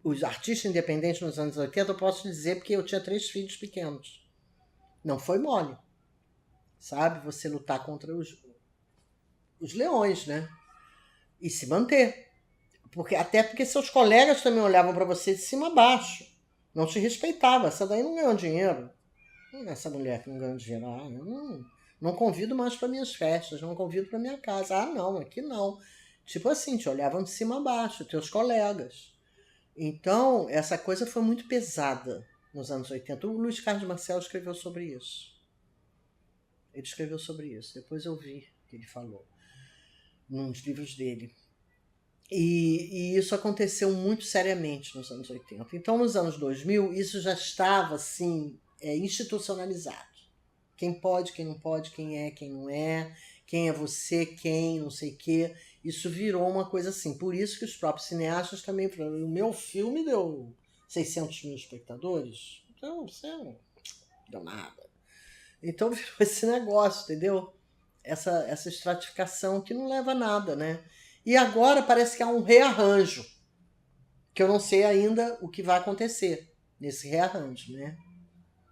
Os artistas independentes nos anos 80, eu posso dizer porque eu tinha 3 filhos pequenos. Não foi mole. Sabe? Você lutar contra os leões, né? E se manter. Até porque seus colegas também olhavam para você de cima a baixo. Não te respeitavam. Essa daí não ganhou dinheiro. Essa mulher que não ganhou dinheiro. Eu não convido mais para minhas festas. Não convido para minha casa. Não, aqui não. Tipo assim, te olhavam de cima a baixo, teus colegas. Então, essa coisa foi muito pesada nos anos 80. O Luiz Carlos Marcel escreveu sobre isso. Ele escreveu sobre isso. Depois eu vi que ele falou nos livros dele. E isso aconteceu muito seriamente nos anos 80. Então, nos anos 2000, isso já estava assim, institucionalizado. Quem pode, quem não pode, quem é, quem não é, quem é você, quem, não sei o quê. Isso virou uma coisa assim. Por isso que os próprios cineastas também falaram, o meu filme deu 600 mil espectadores. Então, você não deu nada. Então, virou esse negócio, entendeu? Essa estratificação que não leva a nada, né? E agora parece que há um rearranjo, que eu não sei ainda o que vai acontecer nesse rearranjo, né?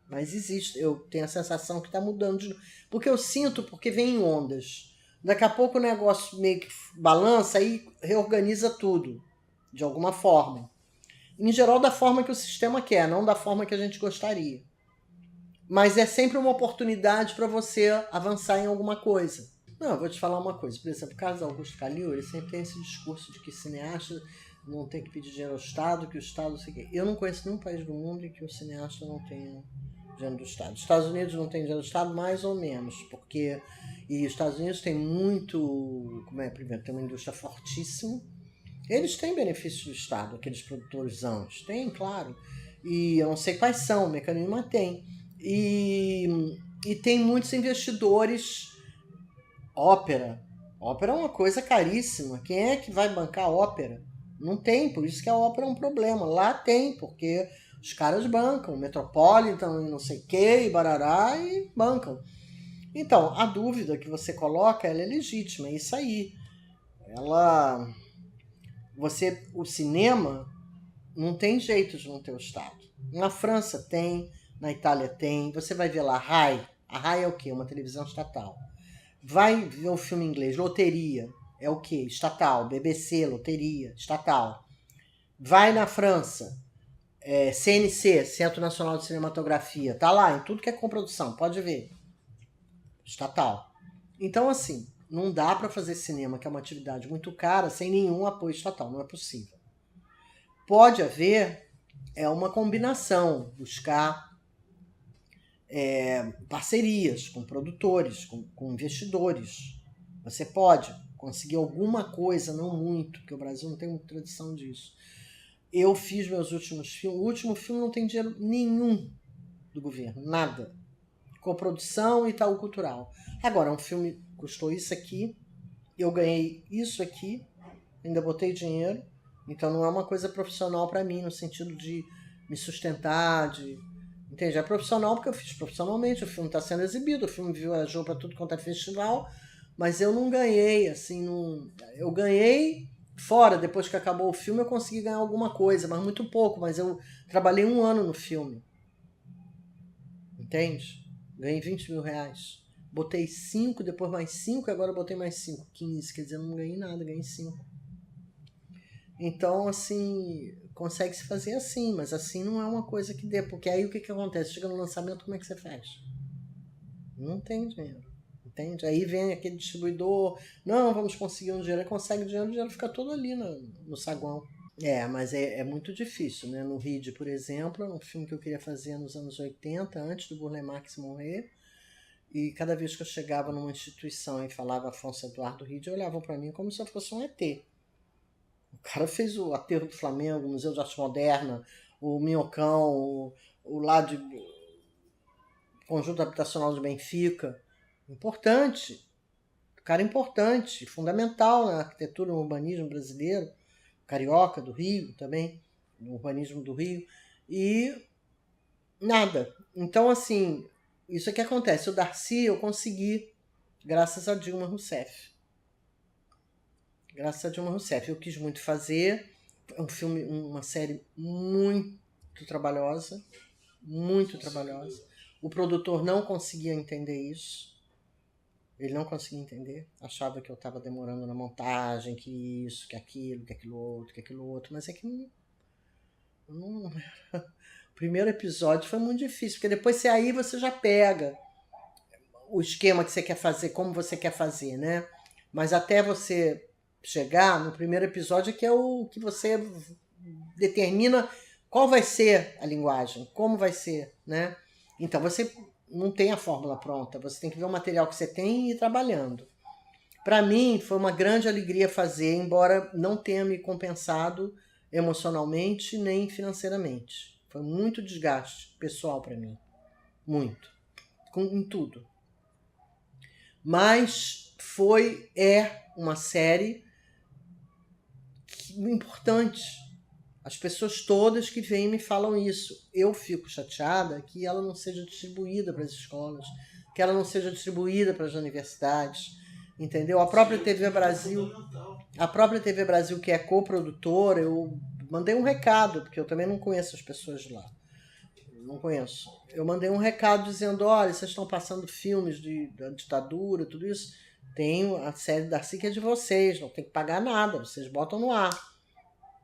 Mas existe, eu tenho a sensação que está mudando. Porque eu sinto, porque vem em ondas. Daqui a pouco o negócio meio que balança e reorganiza tudo de alguma forma. Em geral, da forma que o sistema quer, não da forma que a gente gostaria. Mas é sempre uma oportunidade para você avançar em alguma coisa. Não, eu vou te falar uma coisa. Por exemplo, o Carlos Augusto Calil, ele sempre tem esse discurso de que cineasta não tem que pedir dinheiro ao Estado, que o Estado não sei o quê. Eu não conheço nenhum país do mundo em que o cineasta não tenha dinheiro do Estado. Os Estados Unidos não tem dinheiro do Estado, mais ou menos, porque... E os Estados Unidos tem muito... Primeiro, tem uma indústria fortíssima. Eles têm benefícios do Estado, aqueles produtores anos. Tem, claro. E eu não sei quais são, o mecanismo, mas tem. E tem muitos investidores. Ópera é uma coisa caríssima. Quem é que vai bancar ópera? Não tem, por isso que a ópera é um problema. Lá tem, porque os caras bancam, Metropolitan e não sei o que, e barará, e bancam. Então, a dúvida que você coloca, ela é legítima, é isso aí. O cinema não tem jeito de não ter o Estado. Na França tem, na Itália tem. Você vai ver lá, a RAI é o quê? Uma televisão estatal. Vai ver o filme em inglês, loteria, é o quê? Estatal. BBC, loteria, estatal. Vai na França, CNC, Centro Nacional de Cinematografia, tá lá em tudo que é coprodução, pode ver. Estatal. Então, assim, não dá para fazer cinema, que é uma atividade muito cara, sem nenhum apoio estatal, não é possível. Pode haver uma combinação, buscar parcerias com produtores, com investidores. Você pode conseguir alguma coisa, não muito, porque o Brasil não tem muita tradição disso. Eu fiz meus últimos filmes, o último filme não tem dinheiro nenhum do governo, nada. Coprodução e Itaú Cultural. Agora, um filme custou isso aqui, eu ganhei isso aqui, ainda botei dinheiro, então não é uma coisa profissional para mim, no sentido de me sustentar, entende? É profissional porque eu fiz profissionalmente, o filme está sendo exibido, o filme viajou para tudo quanto é festival, mas eu não ganhei, assim, eu ganhei fora, depois que acabou o filme eu consegui ganhar alguma coisa, mas muito pouco, mas eu trabalhei 1 ano no filme, entende? Ganhei 20 mil reais. Botei 5, depois mais 5, e agora botei mais 5, 15. Quer dizer, não ganhei nada, ganhei 5. Então, assim, consegue se fazer assim, mas assim não é uma coisa que dê. Porque aí o que acontece? Chega no lançamento, como é que você faz? Não tem dinheiro. Entende? Aí vem aquele distribuidor, não, vamos conseguir um dinheiro. Aí consegue o dinheiro fica todo ali no saguão. Mas é muito difícil, né? No Rede, por exemplo, é um filme que eu queria fazer nos anos 80, antes do Burle Marx morrer, e cada vez que eu chegava numa instituição e falava Afonso Eduardo Rede, olhavam para mim como se eu fosse um ET. O cara fez o Aterro do Flamengo, o Museu de Arte Moderna, o Minhocão, o lá de Conjunto Habitacional de Benfica. Importante. Cara importante, fundamental na arquitetura e no urbanismo brasileiro. Carioca, do Rio também, no urbanismo do Rio, e nada. Então, assim, isso é que acontece. O Darcy eu consegui, graças a Dilma Rousseff. Graças a Dilma Rousseff. Eu quis muito fazer, é um filme, uma série muito trabalhosa, muito trabalhosa. O produtor não conseguia entender isso. Ele não conseguia entender, achava que eu estava demorando na montagem, que isso, que aquilo outro, mas é que não. O primeiro episódio foi muito difícil, porque depois você já pega o esquema que você quer fazer, como você quer fazer, né? Mas até você chegar no primeiro episódio, que é o que você determina qual vai ser a linguagem, como vai ser, né? Então você não tem a fórmula pronta, você tem que ver o material que você tem e ir trabalhando. Para mim, foi uma grande alegria fazer, embora não tenha me compensado emocionalmente nem financeiramente. Foi muito desgaste pessoal para mim. Muito. Em tudo. Mas é uma série importante. As pessoas todas que vêm me falam isso. Eu fico chateada que ela não seja distribuída para as escolas, que ela não seja distribuída para as universidades, entendeu? A própria TV Brasil, que é coprodutora, eu mandei um recado, porque eu também não conheço as pessoas de lá. Não conheço. Eu mandei um recado dizendo, olha, vocês estão passando filmes da ditadura, tudo isso. Tem a série Darcy que é de vocês, não tem que pagar nada, vocês botam no ar.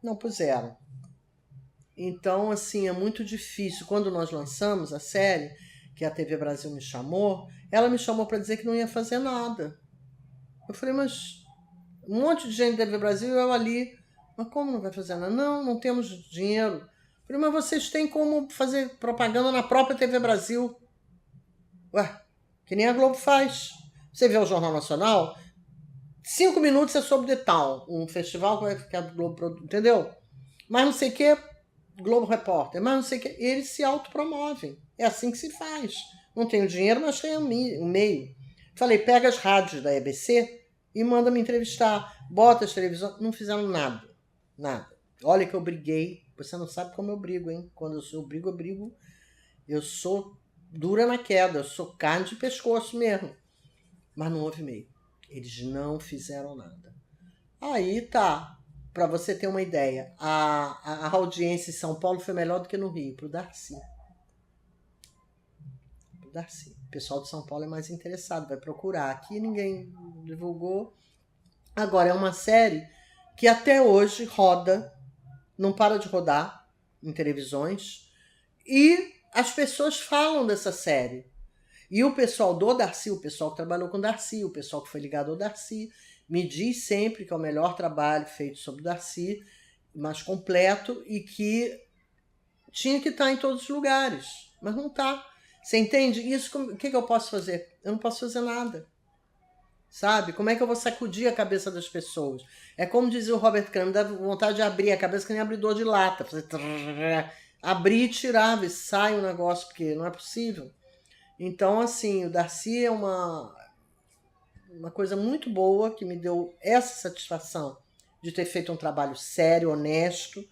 Não puseram. Então, assim, é muito difícil. Quando nós lançamos a série, que a TV Brasil me chamou, ela me chamou para dizer que não ia fazer nada. Eu falei, mas um monte de gente da TV Brasil e eu ali. Mas como não vai fazer nada? Não, não temos dinheiro. Eu falei, mas vocês têm como fazer propaganda na própria TV Brasil. Ué, que nem a Globo faz. Você vê o Jornal Nacional, 5 minutos é sobre The Town, um festival que a Globo produz, entendeu? Mas não sei o que, Globo Repórter, mas não sei o que, eles se autopromovem. É assim que se faz. Não tenho dinheiro, mas tenho um meio. Falei, pega as rádios da EBC e manda me entrevistar. Bota as televisões. Não fizeram nada. Nada. Olha que eu briguei. Você não sabe como eu brigo, hein? Quando eu brigo. Eu sou dura na queda. Eu sou carne de pescoço mesmo. Mas não houve meio. Eles não fizeram nada. Aí tá. Para você ter uma ideia, a audiência em São Paulo foi melhor do que no Rio, pro Darcy. O pessoal de São Paulo é mais interessado, vai procurar. Aqui ninguém divulgou. Agora, é uma série que até hoje roda, não para de rodar em televisões, e as pessoas falam dessa série. E o pessoal do Darcy, o pessoal que trabalhou com o Darcy, o pessoal que foi ligado ao Darcy, me diz sempre que é o melhor trabalho feito sobre o Darcy, mais completo, e que tinha que estar em todos os lugares, mas não está. Você entende? Isso, o que eu posso fazer? Eu não posso fazer nada. Sabe? Como é que eu vou sacudir a cabeça das pessoas? É como dizia o Robert Crumb, dá vontade de abrir a cabeça que nem abridor de lata. Fazer abrir e tirar, e sai o negócio, porque não é possível. Então, assim, o Darcy é uma coisa muito boa que me deu essa satisfação de ter feito um trabalho sério, honesto,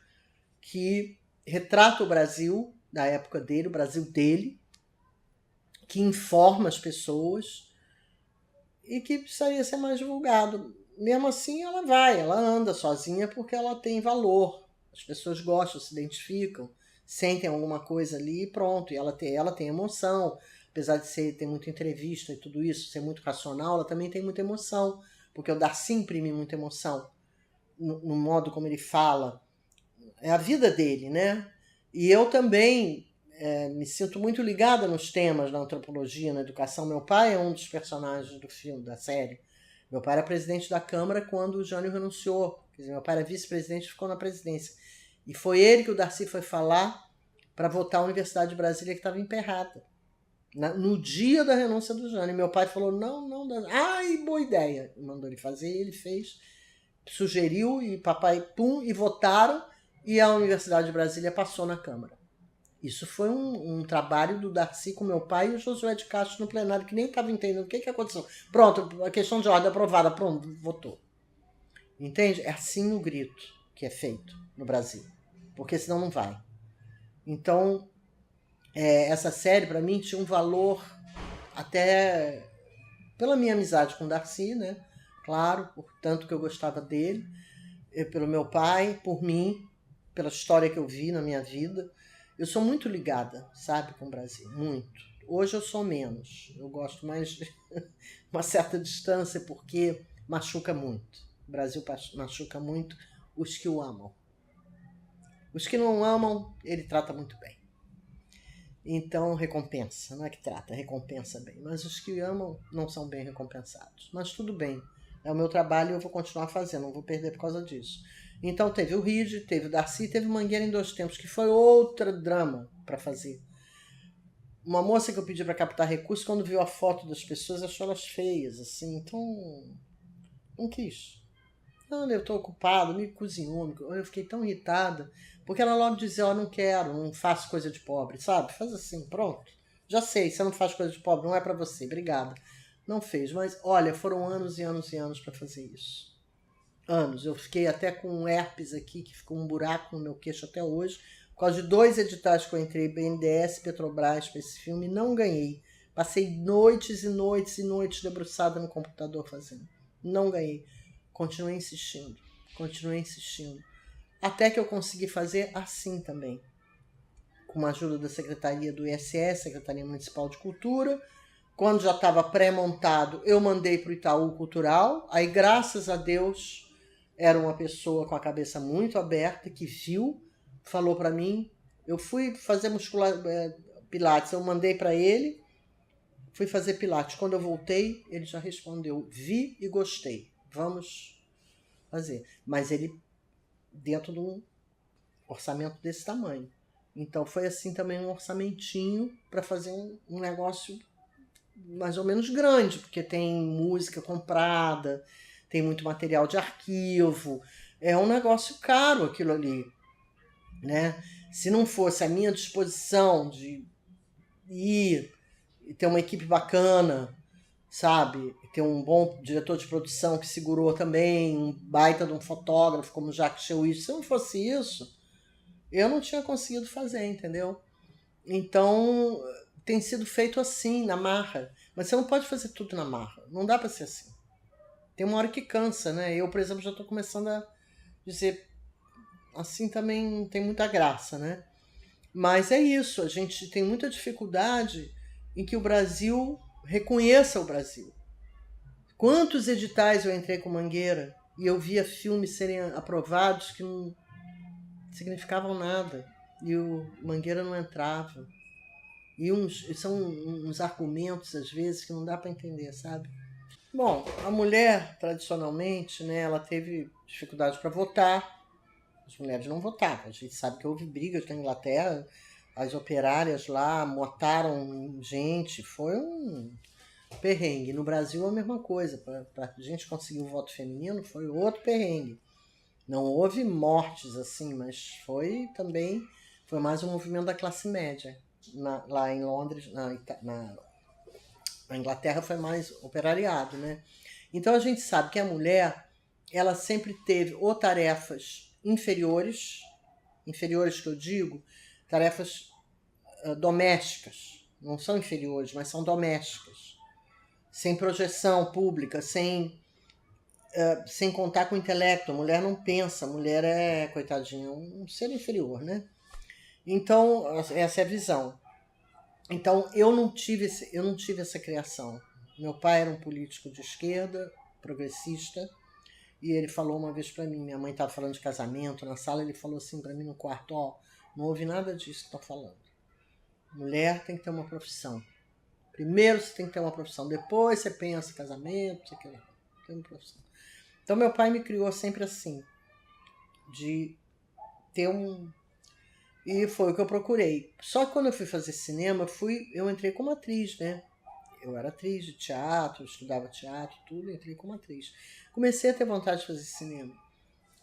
que retrata o Brasil da época dele, o Brasil dele, que informa as pessoas e que precisaria ser mais divulgado. Mesmo assim, ela anda sozinha porque ela tem valor. As pessoas gostam, se identificam, sentem alguma coisa ali e pronto. E ela tem emoção. Apesar de ter muita entrevista e tudo isso, ser muito racional, ela também tem muita emoção. Porque o Darcy imprime muita emoção no modo como ele fala. É a vida dele, né? E eu também me sinto muito ligada nos temas da antropologia, na educação. Meu pai é um dos personagens do filme, da série. Meu pai era presidente da Câmara quando o Jânio renunciou. Quer dizer, meu pai era vice-presidente e ficou na presidência. E foi ele que o Darcy foi falar para votar a Universidade de Brasília, que estava emperrada. No dia da renúncia do Jânio. Meu pai falou, não. Ai, boa ideia. Mandou ele fazer, ele fez. Sugeriu e papai, pum, e votaram. E a Universidade de Brasília passou na Câmara. Isso foi um trabalho do Darcy com meu pai e o Josué de Castro no plenário, que nem estava entendendo o que aconteceu. Pronto, a questão de ordem aprovada, pronto, votou. Entende? É assim o grito que é feito no Brasil. Porque senão não vai. Então, essa série, para mim, tinha um valor até pela minha amizade com o Darcy, né? Claro, por tanto que eu gostava dele, pelo meu pai, por mim, pela história que eu vi na minha vida. Eu sou muito ligada, sabe, com o Brasil, muito. Hoje eu sou menos, eu gosto mais de uma certa distância, porque machuca muito. O Brasil machuca muito os que o amam. Os que não amam, ele trata muito bem. Então, recompensa, não é que trata, recompensa bem. Mas os que amam não são bem recompensados. Mas tudo bem, é o meu trabalho e eu vou continuar fazendo, não vou perder por causa disso. Então teve o Ride, teve o Darcy, teve Mangueira em 2 Tempos, que foi outra drama para fazer. Uma moça que eu pedi para captar recursos, quando viu a foto das pessoas, achou elas feias, assim, então não quis. Não, eu estou ocupado, me cozinhou, eu fiquei tão irritada, porque ela logo dizia, não quero, não faço coisa de pobre, sabe? Faz assim, pronto. Já sei, você não faz coisa de pobre, não é para você, obrigada. Não fez, mas olha, foram anos e anos e anos para fazer isso. Anos. Eu fiquei até com um herpes aqui, que ficou um buraco no meu queixo até hoje, por causa de 2 editais que eu entrei, BNDES e Petrobras, para esse filme, e não ganhei. Passei noites e noites e noites debruçada no computador fazendo. Não ganhei. Continuei insistindo. Até que eu consegui fazer assim também. Com a ajuda da Secretaria do ISS, Secretaria Municipal de Cultura. Quando já estava pré-montado, eu mandei para o Itaú Cultural. Aí, graças a Deus, era uma pessoa com a cabeça muito aberta, que viu, falou para mim, eu fui fazer pilates, eu mandei para ele, fui fazer pilates. Quando eu voltei, ele já respondeu, vi e gostei, vamos fazer. Mas ele dentro de um orçamento desse tamanho. Então foi assim também um orçamentinho para fazer um negócio mais ou menos grande, porque tem música comprada, tem muito material de arquivo, é um negócio caro aquilo ali, né? Se não fosse a minha disposição de ir e ter uma equipe bacana, sabe? Ter um bom diretor de produção que segurou também, um baita de um fotógrafo como Jacques Chewich, se não fosse isso, eu não tinha conseguido fazer, entendeu? Então, tem sido feito assim, na marra. Mas você não pode fazer tudo na marra. Não dá para ser assim. Tem uma hora que cansa, né? Eu, por exemplo, já estou começando a dizer, assim também não tem muita graça, né? Mas é isso, a gente tem muita dificuldade em que o Brasil reconheça o Brasil. Quantos editais eu entrei com Mangueira e eu via filmes serem aprovados que não significavam nada e o Mangueira não entrava. E são uns argumentos, às vezes, que não dá para entender, sabe? Bom, a mulher, tradicionalmente, né, ela teve dificuldade para votar. As mulheres não votavam. A gente sabe que houve brigas na Inglaterra. As operárias lá mataram gente. Foi um perrengue. No Brasil, a mesma coisa. Para a gente conseguir o voto feminino, foi outro perrengue. Não houve mortes assim, mas foi mais um movimento da classe média. Lá em Londres, na Inglaterra foi mais operariado, né? Então a gente sabe que a mulher, ela sempre teve ou tarefas inferiores que eu digo, tarefas domésticas, não são inferiores, mas são domésticas, sem projeção pública, sem contar com o intelecto. A mulher não pensa, a mulher é, coitadinha, um ser inferior, né? Então, essa é a visão. Então, eu não tive essa criação. Meu pai era um político de esquerda, progressista, e ele falou uma vez para mim, minha mãe estava falando de casamento na sala, ele falou assim para mim no quarto, não ouvi nada disso que estão falando. Mulher tem que ter uma profissão. Primeiro você tem que ter uma profissão, depois você pensa em casamento, você quer ter uma profissão. Então, meu pai me criou sempre assim, de ter E foi o que eu procurei. Só que quando eu fui fazer cinema, eu entrei como atriz, né? Eu era atriz de teatro, estudava teatro, tudo, entrei como atriz. Comecei a ter vontade de fazer cinema.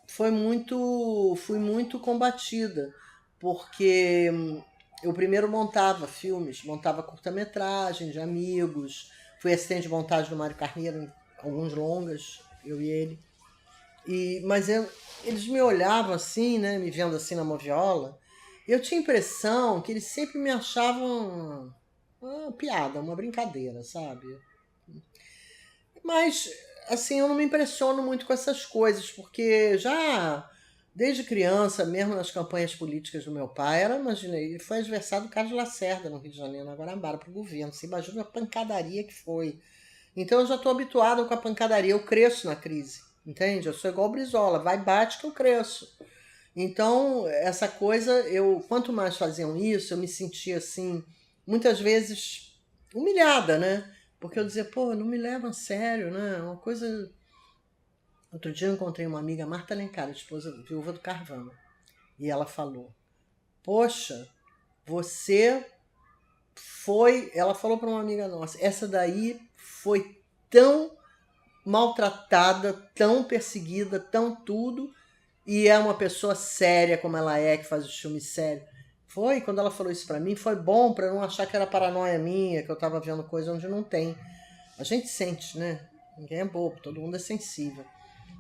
Fui muito combatida, porque eu primeiro montava filmes, montava curta-metragem de amigos, fui assistente de montagem do Mário Carneiro em alguns longas, eu e ele. Mas eles me olhavam assim, né, me vendo assim na moviola. Eu tinha a impressão que eles sempre me achavam uma piada, uma brincadeira, sabe? Mas, assim, eu não me impressiono muito com essas coisas, porque já desde criança, mesmo nas campanhas políticas do meu pai, imaginei, ele foi adversário do Carlos Lacerda no Rio de Janeiro, na Guanabara, para o governo. Você imagina a pancadaria que foi. Então eu já estou habituada com a pancadaria, eu cresço na crise, entende? Eu sou igual o Brizola, vai bate que eu cresço. Então, essa coisa, quanto mais faziam isso, eu me sentia assim, muitas vezes humilhada, né? Porque eu dizia, pô, não me levam a sério, né? Uma coisa... Outro dia eu encontrei uma amiga, Marta Alencar, esposa viúva do Carvana, e ela falou, poxa, você foi... Ela falou para uma amiga nossa, essa daí foi tão maltratada, tão perseguida, tão tudo... E é uma pessoa séria como ela é, que faz o filme sério. Quando ela falou isso pra mim, foi bom pra eu não achar que era paranoia minha, que eu tava vendo coisa onde não tem. A gente sente, né? Ninguém é bobo, todo mundo é sensível.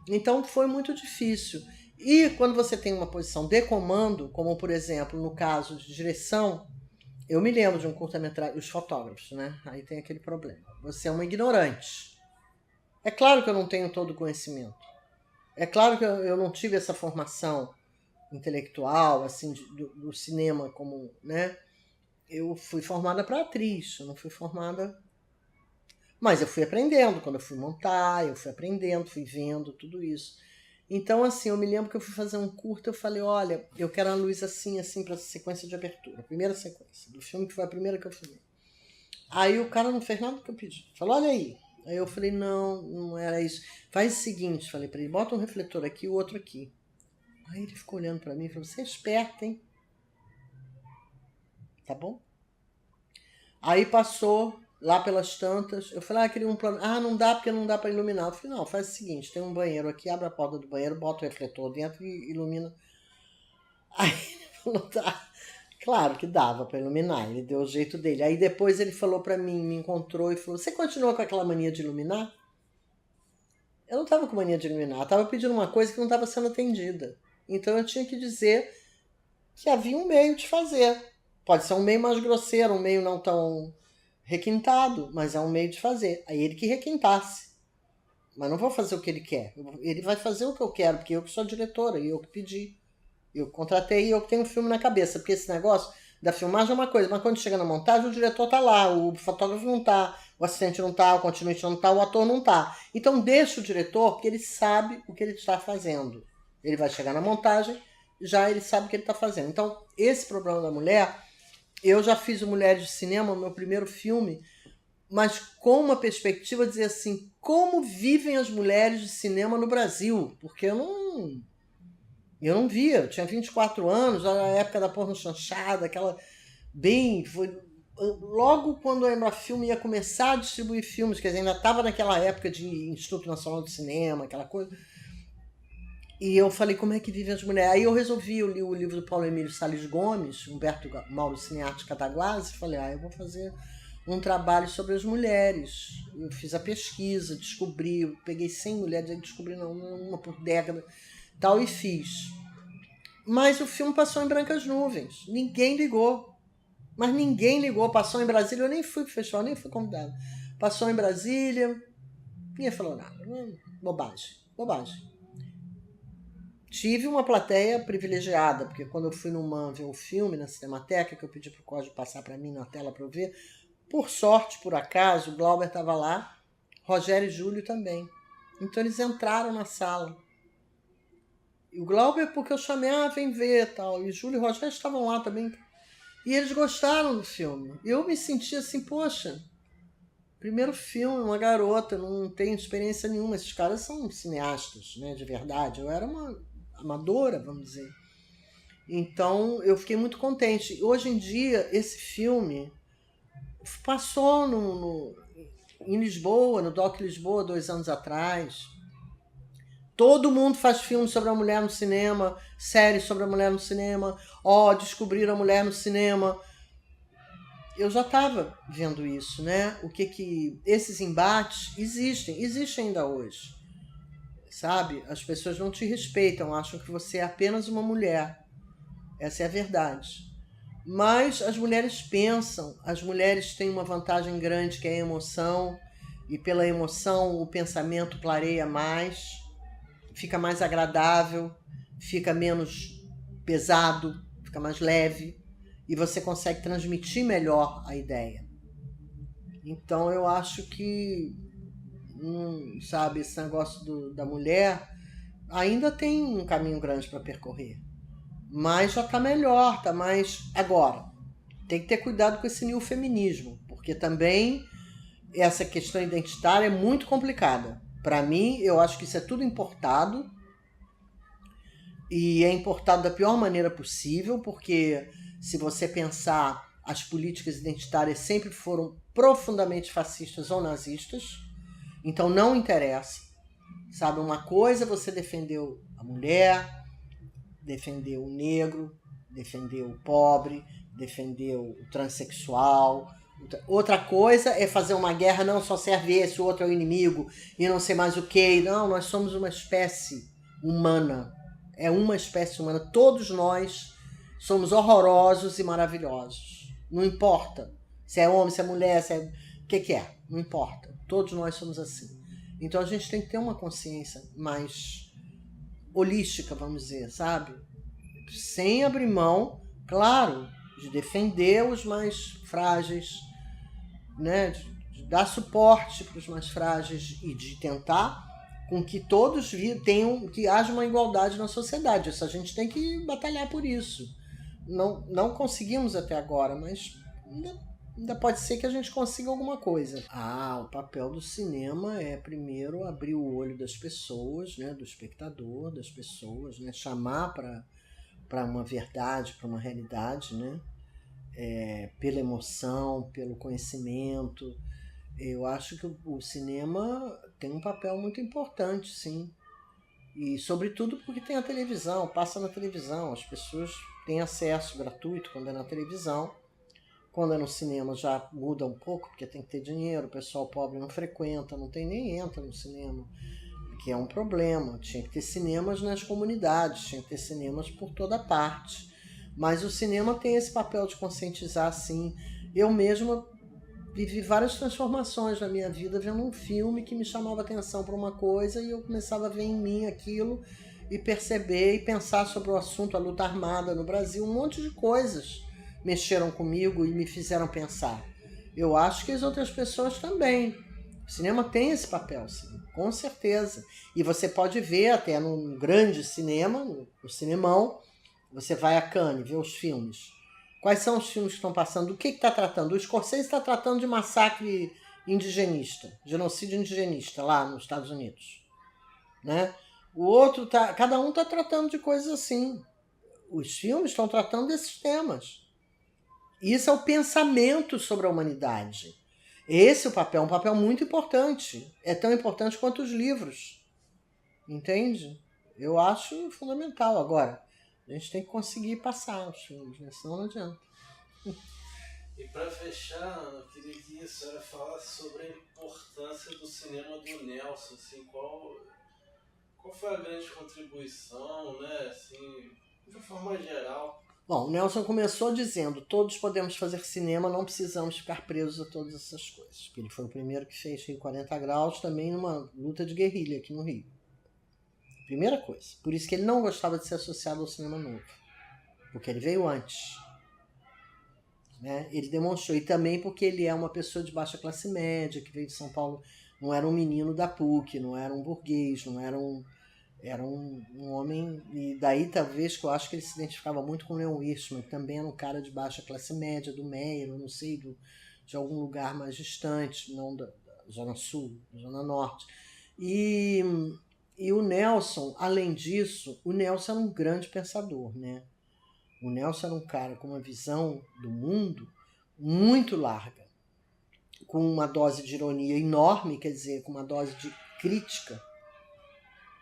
Então foi muito difícil. E quando você tem uma posição de comando, como por exemplo no caso de direção, eu me lembro de um curta-metragem, os fotógrafos, né? Aí tem aquele problema. Você é uma ignorante. É claro que eu não tenho todo o conhecimento. É claro que eu não tive essa formação intelectual, assim, do cinema como, né? Eu fui formada para atriz, eu não fui formada... Mas eu fui aprendendo, quando eu fui montar, eu fui aprendendo, fui vendo tudo isso. Então, assim, eu me lembro que eu fui fazer um curta, eu falei, olha, eu quero a luz assim, assim, para sequência de abertura. A primeira sequência do filme, que foi a primeira que eu filmei. Aí o cara não fez nada do que eu pedi. Falou, olha aí. Aí eu falei, não, não era isso. Faz o seguinte, falei para ele, bota um refletor aqui e o outro aqui. Aí ele ficou olhando para mim e falou, você é esperto, hein? Tá bom? Aí passou lá pelas tantas, eu falei, queria um plano. Não dá porque não dá para iluminar. Eu falei, não, faz o seguinte, tem um banheiro aqui, abre a porta do banheiro, bota o refletor dentro e ilumina. Aí ele falou, tá. Claro que dava para iluminar, ele deu o jeito dele. Aí depois ele falou para mim, me encontrou e falou, você continua com aquela mania de iluminar? Eu não estava com mania de iluminar, eu estava pedindo uma coisa que não estava sendo atendida. Então eu tinha que dizer que havia um meio de fazer. Pode ser um meio mais grosseiro, um meio não tão requintado, mas é um meio de fazer. Aí ele que requintasse. Mas não vou fazer o que ele quer. Ele vai fazer o que eu quero, porque eu que sou a diretora e eu que pedi. Eu contratei e eu que tenho um filme na cabeça. Porque esse negócio da filmagem é uma coisa, mas quando chega na montagem o diretor tá lá, o fotógrafo não tá, o assistente não tá, o continuista não tá, o ator não tá. Então deixa o diretor, porque ele sabe o que ele está fazendo. Ele vai chegar na montagem, já ele sabe o que ele está fazendo. Então, esse problema da mulher, eu já fiz o Mulheres de Cinema, meu primeiro filme, mas com uma perspectiva de dizer assim, como vivem as mulheres de cinema no Brasil? Porque eu não via, eu tinha 24 anos, era a época da porno chanchada, aquela foi logo quando a Embrafilme ia começar a distribuir filmes, quer dizer, ainda estava naquela época de Instituto Nacional de Cinema, aquela coisa. E eu falei, como é que vivem as mulheres? Aí eu resolvi, eu li o livro do Paulo Emílio Salles Gomes, Humberto Mauro Cinearte Cataguases, e falei, eu vou fazer um trabalho sobre as mulheres. Eu fiz a pesquisa, descobri, eu peguei 100 mulheres, aí descobri não, uma por década, tal, e fiz. Mas o filme passou em brancas nuvens, ninguém ligou. Mas ninguém ligou, passou em Brasília, eu nem fui pro festival, nem fui convidado. Passou em Brasília, ninguém falou nada, bobagem. Tive uma plateia privilegiada, porque quando eu fui no MAN ver o filme, na Cinemateca, que eu pedi pro Código passar para mim na tela para eu ver, por sorte, por acaso, o Glauber estava lá, Rogério e Júlio também. Então eles entraram na sala. E o Glauber, porque eu chamei, vem ver, tal. E o Júlio e o Rogério estavam lá também. E eles gostaram do filme. Eu me senti assim, poxa, primeiro filme, uma garota, não tenho experiência nenhuma. Esses caras são cineastas, né, de verdade. Eu era uma amadora, vamos dizer. Então, eu fiquei muito contente. Hoje em dia, esse filme passou em Lisboa, no Doc Lisboa, 2 anos atrás. Todo mundo faz filme sobre a mulher no cinema, séries sobre a mulher no cinema. Descobriram a mulher no cinema. Eu já estava vendo isso, né? O que esses embates existem ainda hoje. Sabe? As pessoas não te respeitam, acham que você é apenas uma mulher. Essa é a verdade. Mas as mulheres pensam, as mulheres têm uma vantagem grande que é a emoção, e pela emoção o pensamento clareia mais, fica mais agradável, fica menos pesado, fica mais leve, e você consegue transmitir melhor a ideia. Então eu acho que, sabe, esse negócio da mulher ainda tem um caminho grande para percorrer. Mas já está melhor, está mais... Agora, tem que ter cuidado com esse neofeminismo, porque também essa questão identitária é muito complicada. Para mim, eu acho que isso é tudo importado, e é importado da pior maneira possível, porque se você pensar, as políticas identitárias sempre foram profundamente fascistas ou nazistas, então não interessa. Sabe, uma coisa você defendeu a mulher, defendeu o negro, defendeu o pobre, defendeu o transexual. Outra coisa é fazer uma guerra, não só serve esse, o outro é o inimigo, e não sei mais o que. Não, nós somos uma espécie humana. É uma espécie humana. Todos nós somos horrorosos e maravilhosos. Não importa se é homem, se é mulher, se é... O que é? Não importa. Todos nós somos assim. Então a gente tem que ter uma consciência mais holística, vamos dizer, sabe? Sem abrir mão, claro, de defender os mais frágeis, né? De dar suporte para os mais frágeis e de tentar com que todos tenham, que haja uma igualdade na sociedade. Isso a gente tem que batalhar por isso. Não conseguimos até agora, mas ainda pode ser que a gente consiga alguma coisa. O papel do cinema é primeiro abrir o olho das pessoas, né, do espectador, das pessoas, né, chamar para uma verdade, para uma realidade, né, pela emoção, pelo conhecimento. Eu acho que o cinema tem um papel muito importante, sim. E sobretudo porque tem a televisão, passa na televisão, as pessoas têm acesso gratuito quando é na televisão. Quando é no cinema já muda um pouco, porque tem que ter dinheiro, o pessoal pobre não frequenta, não tem nem entra no cinema, que é um problema. Tinha que ter cinemas nas comunidades, tinha que ter cinemas por toda parte. Mas o cinema tem esse papel de conscientizar, sim. Eu mesma vivi várias transformações na minha vida vendo um filme que me chamava atenção para uma coisa e eu começava a ver em mim aquilo e perceber e pensar sobre o assunto, a luta armada no Brasil, um monte de coisas mexeram comigo e me fizeram pensar. Eu acho que as outras pessoas também. O cinema tem esse papel, sim, com certeza. E você pode ver até num grande cinema, no cinemão, você vai a Cannes ver os filmes. Quais são os filmes que estão passando? Do que está tratando? O Scorsese está tratando de massacre indigenista, genocídio indigenista lá nos Estados Unidos, né? O outro cada um está tratando de coisas assim. Os filmes estão tratando desses temas. Isso é o pensamento sobre a humanidade. Esse é o papel, um papel muito importante. É tão importante quanto os livros. Entende? Eu acho fundamental. Agora, a gente tem que conseguir passar os filmes, né? Senão não adianta. E para fechar, eu queria que a senhora falasse sobre a importância do cinema do Nelson. Assim, qual foi a grande contribuição, né? Assim, de uma forma geral. Bom, o Nelson começou dizendo: todos podemos fazer cinema, não precisamos ficar presos a todas essas coisas. Ele foi o primeiro que fez Rio 40 Graus, também numa luta de guerrilha aqui no Rio. Primeira coisa. Por isso que ele não gostava de ser associado ao cinema novo. Porque ele veio antes. Né? Ele demonstrou. E também porque ele é uma pessoa de baixa classe média, que veio de São Paulo, não era um menino da PUC, não era um burguês, não era um... Era um homem, e daí talvez que eu acho que ele se identificava muito com o Leon Hirschman, que também era um cara de baixa classe média, do Meyer, não sei, de algum lugar mais distante, não da Zona Sul, da Zona Norte. E o Nelson, além disso, o Nelson era um grande pensador, né? O Nelson era um cara com uma visão do mundo muito larga, com uma dose de ironia enorme, quer dizer, com uma dose de crítica,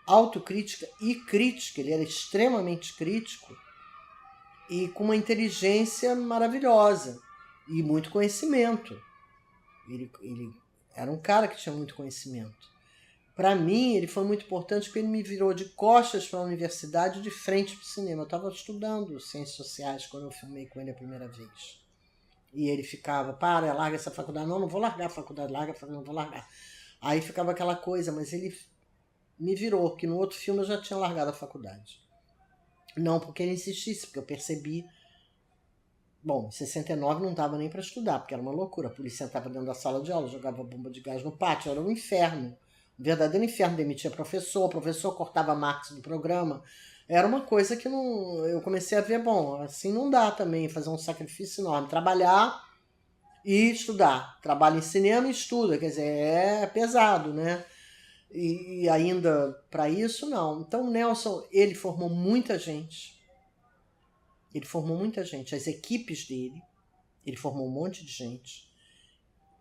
autocrítica e crítica. Ele era extremamente crítico e com uma inteligência maravilhosa e muito conhecimento. Ele era um cara que tinha muito conhecimento. Para mim, ele foi muito importante porque ele me virou de costas para a universidade, de frente para o cinema. Eu estava estudando ciências sociais quando eu filmei com ele a primeira vez. E ele ficava: larga essa faculdade. Não vou largar a faculdade, não vou largar. Aí ficava aquela coisa, mas ele me virou, porque no outro filme eu já tinha largado a faculdade. Não porque ele insistisse, porque eu percebi... Bom, em 69 não dava nem para estudar, porque era uma loucura. A polícia entrava dentro da sala de aula, jogava bomba de gás no pátio, era um inferno. Um verdadeiro inferno. Demitia professor, o professor cortava a marca do programa. Era uma coisa que não... Eu comecei a ver, bom, assim não dá também, fazer um sacrifício enorme. Trabalhar e estudar. Trabalha em cinema e estuda, quer dizer, é pesado, né? E ainda para isso, não. Então o Nelson, ele formou muita gente. As equipes dele, ele formou um monte de gente.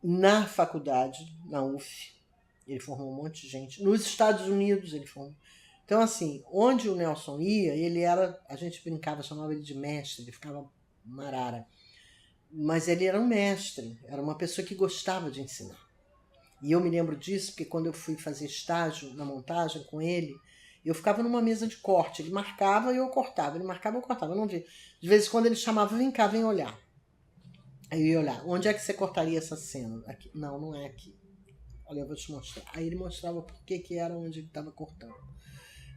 Na faculdade, na UF, ele formou um monte de gente. Nos Estados Unidos, ele formou. Então, assim, onde o Nelson ia, ele era... A gente brincava, chamava ele de mestre, ele ficava marara. Mas ele era um mestre, era uma pessoa que gostava de ensinar. E eu me lembro disso porque quando eu fui fazer estágio na montagem com ele, eu ficava numa mesa de corte. Ele marcava e eu cortava. Ele marcava e eu cortava. Eu não via. De vez em quando ele chamava: vem cá, vem olhar. Aí eu ia olhar. Onde é que você cortaria essa cena? Aqui. Não, não é aqui. Olha, eu vou te mostrar. Aí ele mostrava por que era onde ele estava cortando.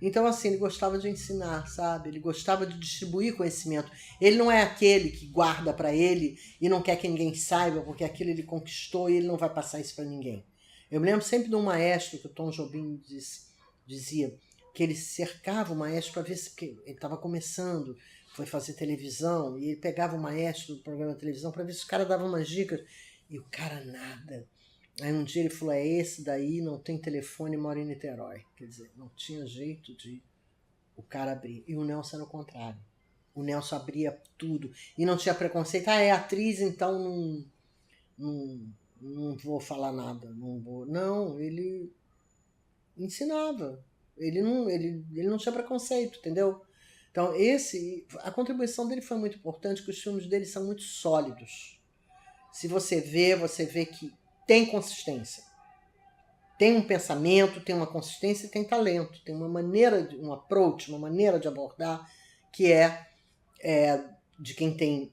Então, assim, ele gostava de ensinar, sabe? Ele gostava de distribuir conhecimento. Ele não é aquele que guarda para ele e não quer que ninguém saiba, porque aquilo ele conquistou e ele não vai passar isso para ninguém. Eu me lembro sempre de um maestro que o Tom Jobim disse: dizia que ele cercava o maestro para ver se... Porque ele estava começando, foi fazer televisão, e ele pegava o maestro do programa de televisão para ver se o cara dava umas dicas. E o cara nada. Aí um dia ele falou, esse daí não tem telefone, mora em Niterói. Quer dizer, não tinha jeito de o cara abrir. E o Nelson era o contrário. O Nelson abria tudo. E não tinha preconceito. É atriz, então não vou falar nada. Não, ele ensinava. Ele não tinha preconceito, entendeu? Então, a contribuição dele foi muito importante, porque os filmes dele são muito sólidos. Se você vê que tem consistência. Tem um pensamento, tem uma consistência e tem talento. Tem uma maneira, um approach, uma maneira de abordar que é de quem tem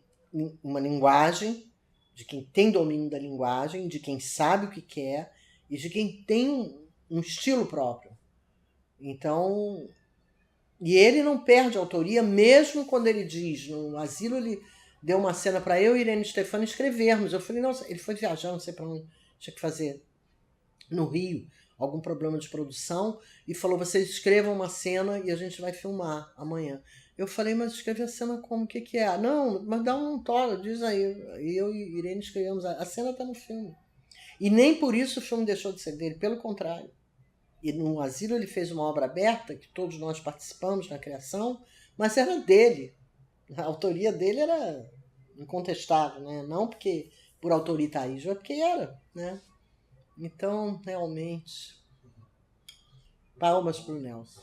uma linguagem, de quem tem domínio da linguagem, de quem sabe o que quer e de quem tem um estilo próprio. Então, e ele não perde a autoria, mesmo quando ele diz, no Asilo ele deu uma cena para eu e Irene Stefani escrevermos. Eu falei, nossa, ele foi viajar, não sei para onde, tinha que fazer no Rio, algum problema de produção, e falou, vocês escrevam uma cena e a gente vai filmar amanhã. Eu falei, mas escreve a cena como, o que é? Não, mas dá um toque, diz aí. E eu e Irene escrevemos, a cena está no filme. E nem por isso o filme deixou de ser dele, pelo contrário. E no Asilo ele fez uma obra aberta, que todos nós participamos na criação, mas era dele. A autoria dele era incontestável, né? Não porque por autoritarismo, é porque era, né? Então, realmente, palmas para o Nelson.